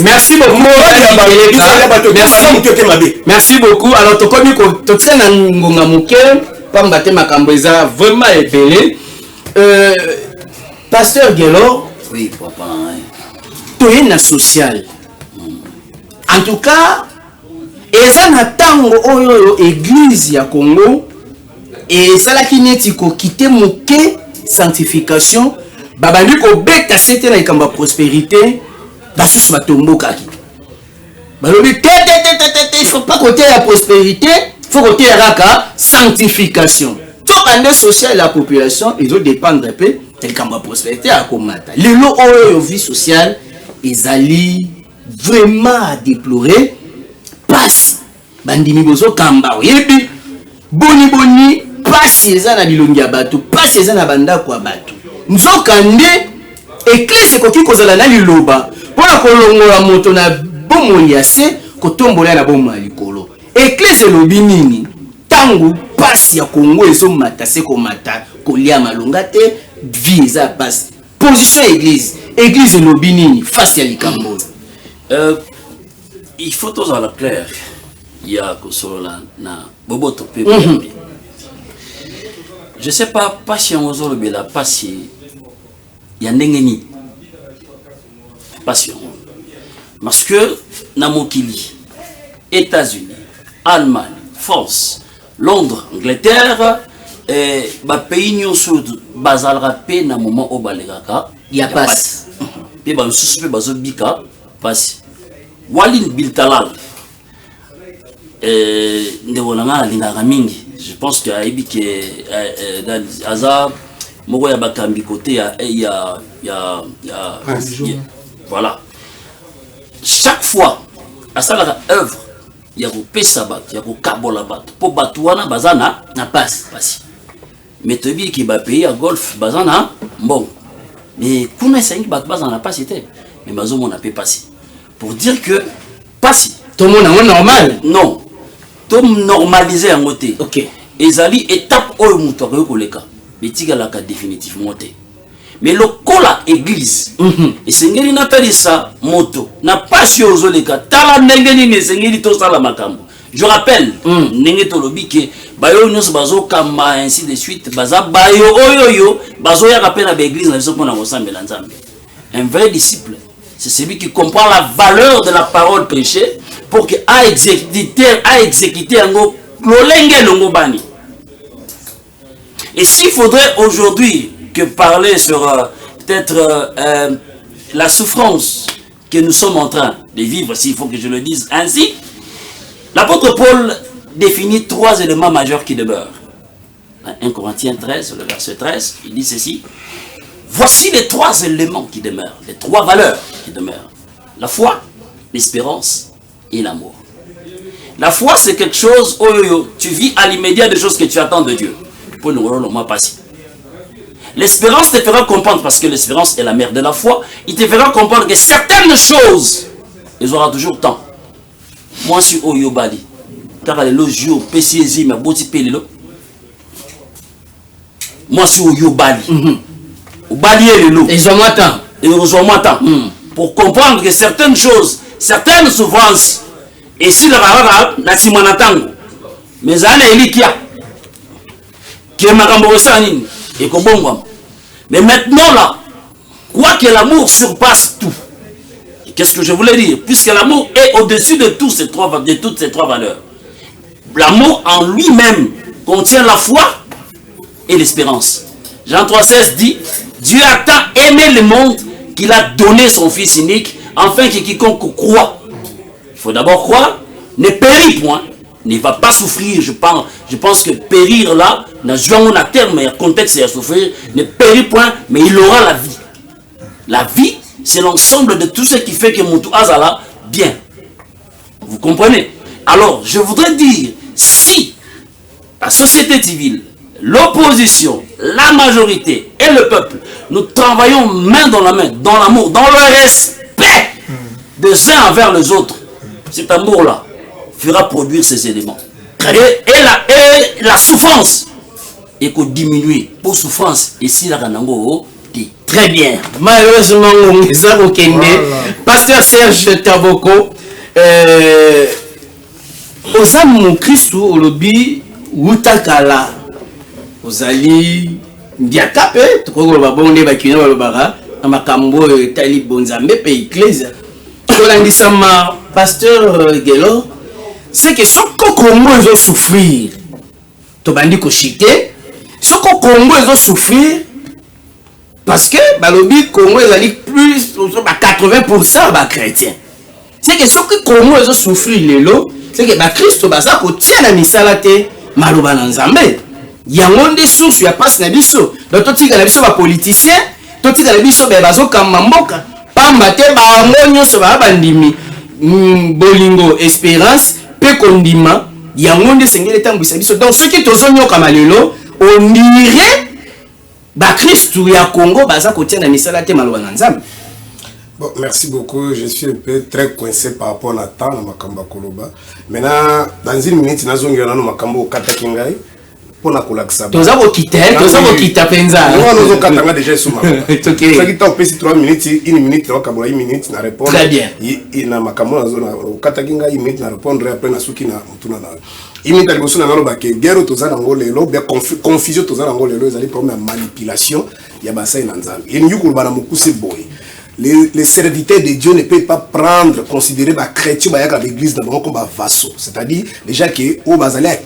S1: Merci beaucoup. Merci beaucoup. Alors, tu connais que tu tiens un mouké, pas me makambo eza vraiment épelé. Pasteur Guelo.
S3: Oui, papa.
S1: Tu es un social. En tout cas, eza na tango oyo église ya Congo et sala ki neti ko quitter moke sanctification babandi ko beta sete na ikamba prospérité basusu batomboka ki balobi te il faut pas côté la prospérité faut côté raka sanctification to ande social la population ils doivent dépendre un peu de ikamba prospérité à komata lelo oyo vie sociale ezali vraiment à déplorer passe bandimi bozo kamba yebi boni passe eza na bilongi ya bato passe eza na banda kwa bato nzokande église koki kozala na liloba pona kolongola moto na bomoi ya se kotombola na bomoi ya likolo église lobi nini tangu passe ya Congo ezomata se komata kolia malonga te vie eza passe position église lobi nini face ya likambo.
S3: Il faut tous à la claire. Il y a na boboto pe. Je sais pas si on ozolo bela passi ya ndengeni. Passion. Parce que na mokili États-Unis, Allemagne, France, Londres, Angleterre et ba pays nyonso bazalra pe na moment o balegaka
S1: ya passe.
S3: Pe ba susu pe bazobika passe. Walin Biltalal je pense qu'il y a Azar moko ya bakambi côté voilà chaque fois à ça la œuvre il y a ko pesa bat il y a ko kabola bat po batuana bazana na passe mais tobi ki ba pays à golf bazana bon mais kuna sengi bat bazana passe était mais bazo mon a pas passer pour dire que passe
S1: tout le monde normal
S3: non tout normaliser en côté
S1: OK
S3: ezali étape oyo muto ko koleka betika la ka définitivement té mais le kola église et sengeli na pelisa moto na passe ozoleka tala ndenge ni sengeli to sala makambo Je rappelle, Nenge Tolobi que Bayo Nyos Bazo Kama ainsi de suite, Baza Bayo Oyoyo, Bazo ya rappelle à l'église, un vrai disciple, c'est celui qui comprend la valeur de la parole prêchée pour que a exécuter un go l'olenge longo bani. Et s'il faudrait aujourd'hui que parler sur peut-être la souffrance que nous sommes en train de vivre, s'il faut que je le dise ainsi, l'apôtre Paul définit 3 éléments majeurs qui demeurent. 1 Corinthiens 13, le verset 13, il dit ceci. Voici les 3 éléments qui demeurent, les 3 valeurs qui demeurent. La foi, l'espérance et l'amour. La foi, c'est quelque chose, tu vis à l'immédiat des choses que tu attends de Dieu. Pour nous le passer. L'espérance te fera comprendre, parce que l'espérance est la mère de la foi, il te fera comprendre que certaines choses, ils auront toujours temps. Moi, je suis au Yobali. Car le jour, PCZ, mais boti pelelo. Moi, je suis au Yobali. Au Bali et le lot.
S1: Ils ont moins temps.
S3: Ils ont moins temps. Pour comprendre que certaines choses, certaines souffrances, et si le rara, na simanatango, mais ça n'est pas qui est marambosanine et kobongwam. Mais maintenant là, quoi que l'amour surpasse tout. Qu'est-ce que je voulais dire? Puisque l'amour est au-dessus de toutes ces 3 valeurs. L'amour en lui-même contient la foi et l'espérance. Jean 3,16 dit, Dieu a tant aimé le monde qu'il a donné son Fils unique, afin que quiconque croit, il faut d'abord croire, ne périt point, ne va pas souffrir. Je pense que périr là, n'a jamais un terme, mais un contexte à souffrir, ne périt point, mais il aura la vie. La vie, c'est l'ensemble de tout ce qui fait que Moutou Azala bien. Vous comprenez? Alors, je voudrais dire, si la société civile, l'opposition, la majorité et le peuple, nous travaillons main dans la main, dans l'amour, dans le respect des uns envers les autres, cet amour-là fera produire ces éléments. Et la souffrance est qu'on diminue pour souffrance. Et si la Ranango dit très bien.
S1: Malheureusement, Pasteur Serge Taboko, Osamu Christou, Olobi, Wutakala, Ozali, Ndiakape, Tukolo Babonde, Bakino, Balobara, Amakambo, Tali Bonzambe, Pays Ecclésia. Olandisama, Pasteur Gelo, c'est que ce que Congo ils souffrir, Tobandi Koshite, ce que Congo ils souffrir, parce que Balobi Congo ils plus 80% chrétiens. C'est que ce que Congo ils souffrir lelo, c'est que Christ baza ko tia na misala te maloba na Nzambe. Yango nde source ya passe na biso. Donc totika na biso ba politicien, totika na biso ba bazo kamamboka. Pamba te ba ngonyo so ba bandimi. Bolingo espérance pe kondima yango nde sengeli tambwisa biso. Donc ceux qui tozonyoka malelo on dirait ba Christ ya Congo baza ko tia na misala te maloba na Nzambe.
S7: Bon, merci beaucoup. Je suis un peu très coincé par rapport à temps dans Makamba Koloba. Maintenant, dans une minute, nous allons Makambo Katakingai pour la collection.
S1: Nous avons quitté Penza.
S7: Nous avons déjà sous ma main. Ça qui t'a passé 3 minutes, 1 minute, 1 minute, na répondre.
S1: Très bien.
S7: Il na Makambo na zone Katakingai 1 minute na répondre après na suki na mutuna na. Imite liboso na ngolo bake guerre toza na ngolo lelo be confusion toza na ngolo lelo ezali problème ya manipulation ya basai na Nzambe. Et nous kulba na mukuse boy. Les serviteurs de Dieu ne peuvent pas prendre, considérer les chrétiens à l'église comme vassaux. C'est-à-dire, les gens qui ont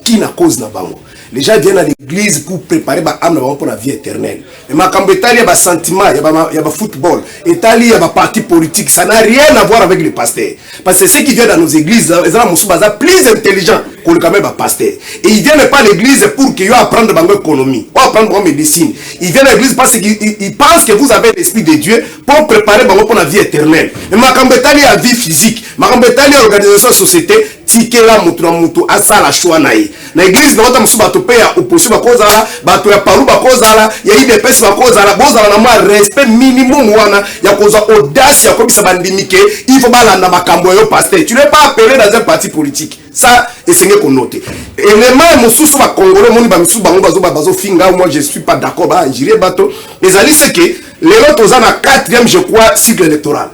S7: qui na cause na bango. Les gens viennent à l'église pour préparer leur âme pour la vie éternelle. Mais quand il y a des sentiments, il y a des football, il y a des partis politiques, ça n'a rien à voir avec les pasteurs. Parce que ceux qui viennent dans nos églises, ils sont plus intelligents que les pasteurs. Et ils ne viennent pas à l'église pour qu'ils apprennent l'économie, ou apprendre la médecine. Ils viennent à l'église parce qu'ils pensent que vous avez l'esprit de Dieu pour préparer pour la vie éternelle. Mais quand il y a la vie physique, quand il y a l'organisation de la société, tikela mutu asa la choix nae na église na wata musuba to peya opposition bakozala bato ya palu bakozala ya IDPS bakozala bozala na ma respect minimum wana ya koza audace ya kobisa bandimike il faut balanda makambo yo pasteur tu n'es pas appelé dans un parti politique ça essayez qu'on note élément mususu ba congolais moni ba mususu bango bazo finga moi je suis pas d'accord ba njire bato les alliés c'est que les autres ont na 4e je crois cycle électoral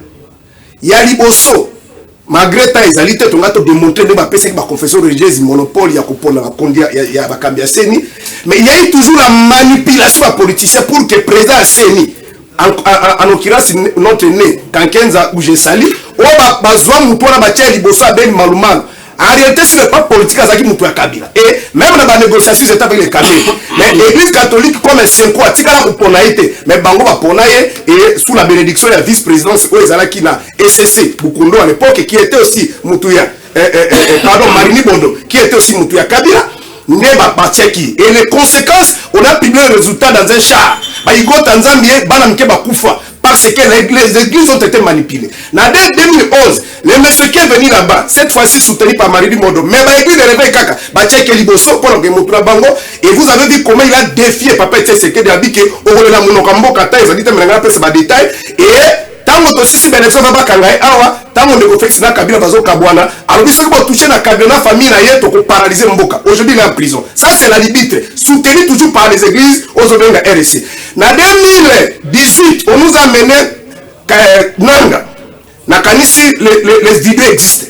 S7: ya liboso malgré ta ezalité to ngato démontrer de ba pesa ki ba confession religieuse monopole ya kopona ba kondia ya ba kambia seni, mais il y a eu toujours la manipulation à politiciens pour que président seni en l'occurrence notre né Kankenza ou je sali o ba zwa muto na ba tia liboso ben malumal. En réalité, si le pape politique a dit Moutou Kabila, et même dans la négociation, c'est avec les Kabila. Mais l'église catholique, comme un 5 ans, Tika Ponaïté, mais Bango va Ponaïe, et sous la bénédiction de la vice-présidence, qui n'a SSC, Bukundo à l'époque, qui était aussi Moutouya, pardon, Marini Bondo, qui était aussi Moutouya Kabila, Neba Batiaki. Et les conséquences, on a publié le résultat dans un char. Baïgo Tanzambie, Banamke Bakoufa. Parce que les églises ont été manipulées. En 2011, le monsieur qui est venu là-bas, cette fois-ci soutenu par Marie Mondo, mais l'église de réveil Kaka, et vous avez vu comment il a défié Papa Tshisekedi a dit que Orola Munokambo Kata, ils ont dit que c'est un détail, et tant que aussi si bénéfice va pas kangai awa tant on ne fait que na Kabila bazo kabwana alors biso ko toucher na Kabila famille na yeto ko paralyser mboka aujourd'hui il est en prison. Ça c'est la libitre soutenu toujours par les églises aux Obenga RC. Na 2018 on nous a mené Nanga na kanisi les vidéos existent.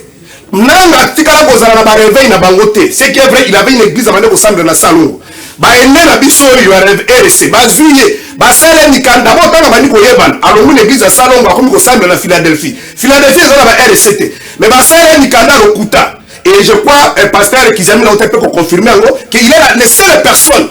S7: Nanga tikala kozala na ba réveil na bangote. C'est qui est vrai il avait une église amane ko samble na salon. Ba ene na biso yo RC ba zuye ba sele mikanda bo tanga bani ko yeban alors une église à salon ba komi ko samble na Philadelphie ezala ba RCT mais ba sele mikanda lokuta et je crois un pasteur qui jamais l'a peut confirmer qu'il est la seule personne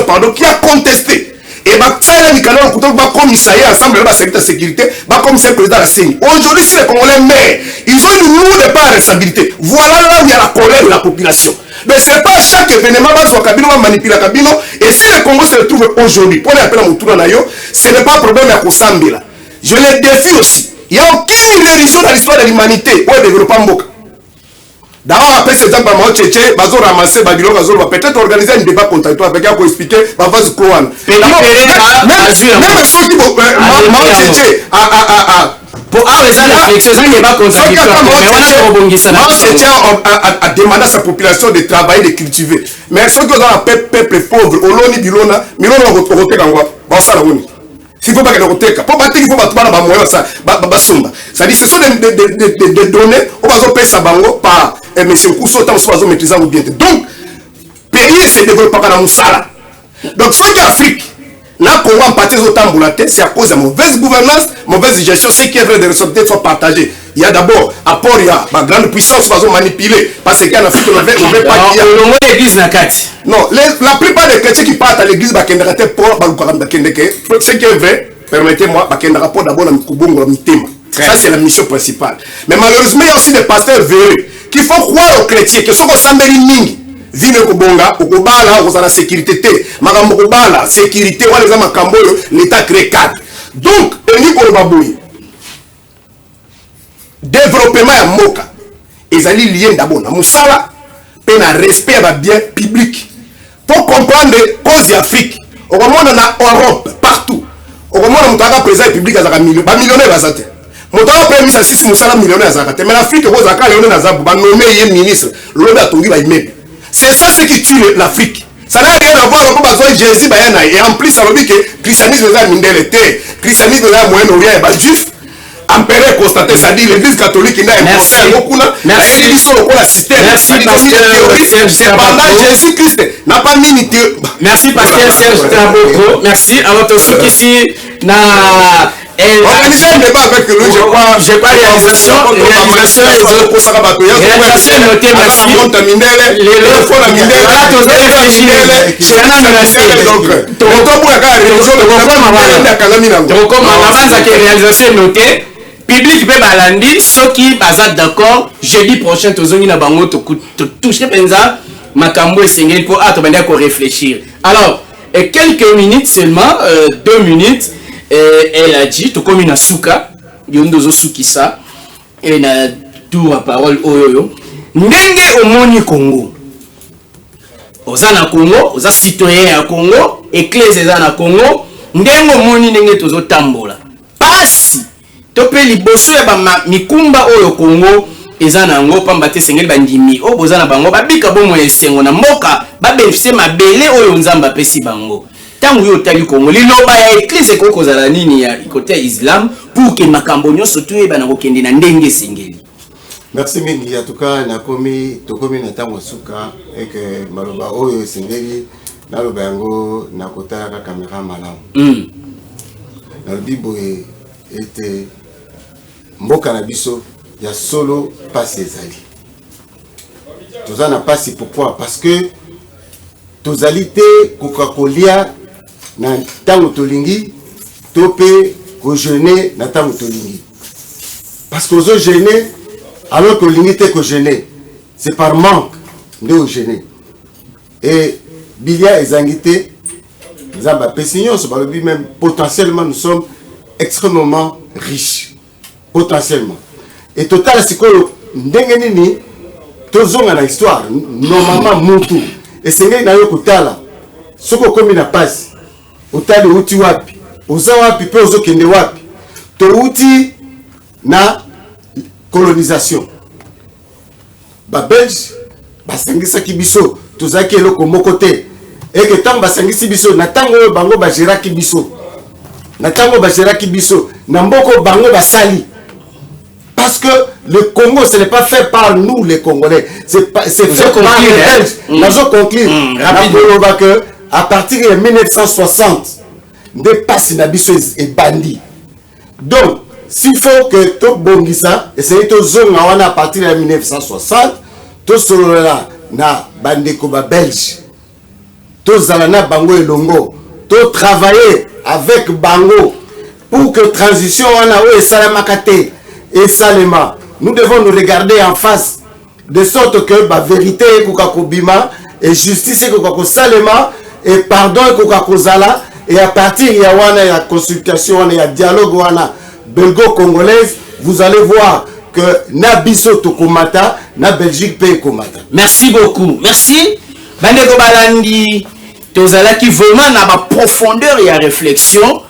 S7: pardon qui a contesté et ba sele mikanda lokuta ba commissariat ensemble ba secrétaire sécurité ba commissaire président de la CENI. Aujourd'hui si les Congolais meurent ils ont une lourde part de responsabilité. Voilà là où il y a la colère de la population. Mais ce n'est pas chaque événement qui va manipuler Kabila. Et si le Congo se retrouve aujourd'hui, pour l'appeler ce n'est pas un problème à Kosambila. Je le défie aussi. Il n'y a aucune religion dans l'histoire de l'humanité où elle ne développe pas Mboka. D'abord, après cet exemple, ils ont ramassé Babylon, peut-être organiser un débat contradictoire avec pour expliquer la phase Kouane. Même ceux qui vont
S1: pour ça la réflexion ça n'est pas contradictoire
S7: a demandé à sa population de travailler de cultiver mais ceux qui ont un peuple pauvre oloni bilona milona roteka ngwa ba sala woni s'il faut pas que roteka pour battre il faut battre ba moyo ça ba somba ça dit ce sont des données on va zo pesa bango par monsieur Kousso tant soit zo maîtriser ou bien donc pays se développe pas dans musala donc ceux qui Afrique là, Congo en partie au Tamboulate, c'est à cause de mauvaise gouvernance, mauvaise gestion, ce qui est vrai de responsabilité, il faut partager. Il y a d'abord, apport, il y a ma grande puissance, qui va manipuler, parce qu'en Afrique, on ne veut pas qu'il y a...
S1: l'église
S7: non, la plupart des chrétiens qui partent à l'église, ce qui est vrai, permettez-moi, d'abord dans le Koubongo, ça c'est la mission principale. Mais malheureusement, il y a aussi des pasteurs véreux qui font croire aux chrétiens que ce qu'on s'en mingi. Vine Kobonga, Okobala, Osana sécurité, Magambo Kobala, sécurité, Waleza Makambo, l'État crée cadre. Donc, Nico Baboui, développement à Moka, ils allaient lier d'abord à Moussala, et un respect à bien public. Pour comprendre les causes d'Afrique, au moment en Europe, partout, au moment où on a président public à millionnaire à Zate. Mon temps après mis à 6 Moussala millionnaire à Zate. Mais l'Afrique, vous avez un Zate, vous avez nommé ministre, l'homme a tombé à immeuble. C'est ça ce qui tue l'Afrique. Ça n'a rien à voir avec Jésus. Et en plus, ça veut dire que le christianisme est un mindélité. Le christianisme est un Moyen-Orient et pas juif. Empereur constaté, ça dit l'église catholique n'a imposé beaucoup. Merci. Cependant, Jésus-Christ n'a pas mis ni théorie.
S1: Merci, pasteur Serge Taboko. Merci. Alors, tout ce qui ici n'a.
S7: Organiser un débat avec lui, je crois.
S1: J'ai pas réalisation notée, merci. Réalisation notée. Public pe balandi soki baza d'accord jeudi prochain tozongi na bango to toucher penza makambo esengeli po atobanda ko réfléchir. Alors, et quelques minutes seulement 2 minutes elle a dit tout comme une souka yondozo sukisa et na tour à parole oyoyo ndenge omoni Congo oza na Congo oza citoyen ya Congo église eza na Congo ndenge omoni ndenge tozo tambola pasi topé liboso ya ba mikumba oyo Congo eza na ngo pamba te sengeli bandimi o boza na bango babika bomo esengo na mboka babefise mabele oyo nzamba pesi bango tangu yo tali Congo liloba ya église ko kozala nini ya côté islam pour que makambo nyonso tuyeba na kokende na ndenge sengeli
S5: Merci mingi. En tout cas, tokomi na tango suka et que maloba oyo sengeli na lobango na kota ka caméra malamu. Na biboye était mboka na biso ya solo passe ezali. Tozana passe pourquoi? Parce que tozali te kokakolia na tango tolingi topé ko jeûner na tango tolingi. Parce que ozo jeûner alors que l'unité que jeûner, c'est par manque de jeûner. Et Bilia et Zangité, même potentiellement nous sommes extrêmement riches. Potentiellement. Et total, c'est que nous avons une histoire, normalement, Moutou. Et c'est que nous avons Kutala. Ce qu'on a passe, Utali Uti Wapi, Ozawapi, Ozo Kende Wapi, Touti na colonisation. Ba Belge, basangisa kibiso, tozaki eloko mokote. Et que tant basangisi biso, na tango bango bajera kibiso. Na tango bajera kibiso, na mboko bango basali. Parce que le Congo, ce n'est pas fait par nous les Congolais, c'est fait par les Belges. Nous avons conclu rapidement que à partir de 1960, des passes nabiso et bandits. Donc s'il faut que tout bongisa, essayez de zone à partir de 1960, tout cela na bandeko ba belge, tout zalana bango et longo, tout travailler avec bango pour que transition wana ou salamakate et salema. Nous devons nous regarder en face de sorte que la vérité est bima et justice est salema et pardon est zala et à partir de la consultation et de dialogue wana belgo-congolaise, vous allez voir que Nabiso Tokomata, na Belgique paye Komata.
S1: Merci beaucoup. Merci. Bandeko Balandi, tozala qui vraiment na ba profondeur et à réflexion.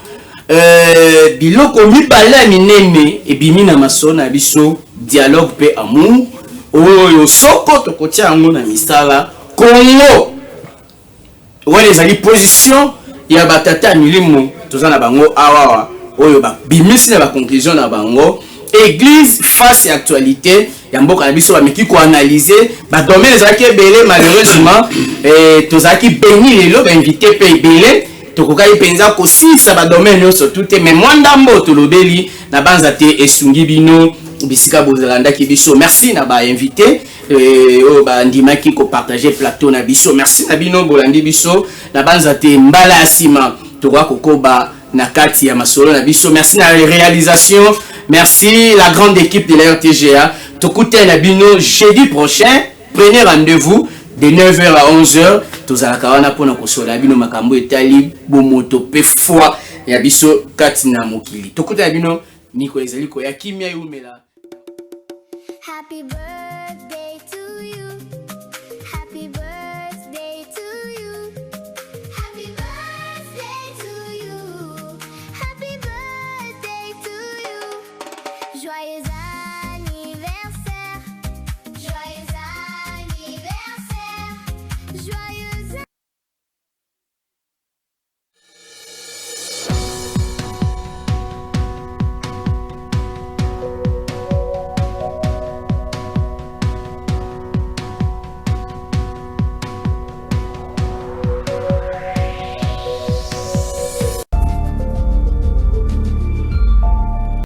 S1: Biloko mibala minene et bimina masona biso dialogue pe amour. Oyo soko tokotia ngo na misala Congo. Ouais les ali position ya batata milimo tozana bango awa. Oyo ba bimisi na ba conclusion na bango église face à actualité ya mboka na biso ba meki ko analyser ba domaine ezaki ebele malheureusement tozaki béni lelo ba invité pe ebele tokokai penza ko sisa ba domaine nyonso tout mais mwanda mbo tolobeli na banza te esungi bino bisika bozalanda ki biso merci na ba invité oyo ba ndimaki ko partager plateau na biso merci na bino bolandi biso na banza te mbala asima tokoka kokoba Nakati ya masolo na biso. Merci na réalisation. Merci la grande équipe de la RTGA. Tokute na bino jeudi prochain. Prenez rendez-vous de 9h à 11h. Tozalaka wana pona kosola bino makambo etali bomoto pe foi ya biso kati na mokili. Tokute na bino niko ezali ko ya kimia yumela.
S8: Happy birthday to you. Happy birthday to you. Happy birthday to you. Happy birthday to you. Joyeux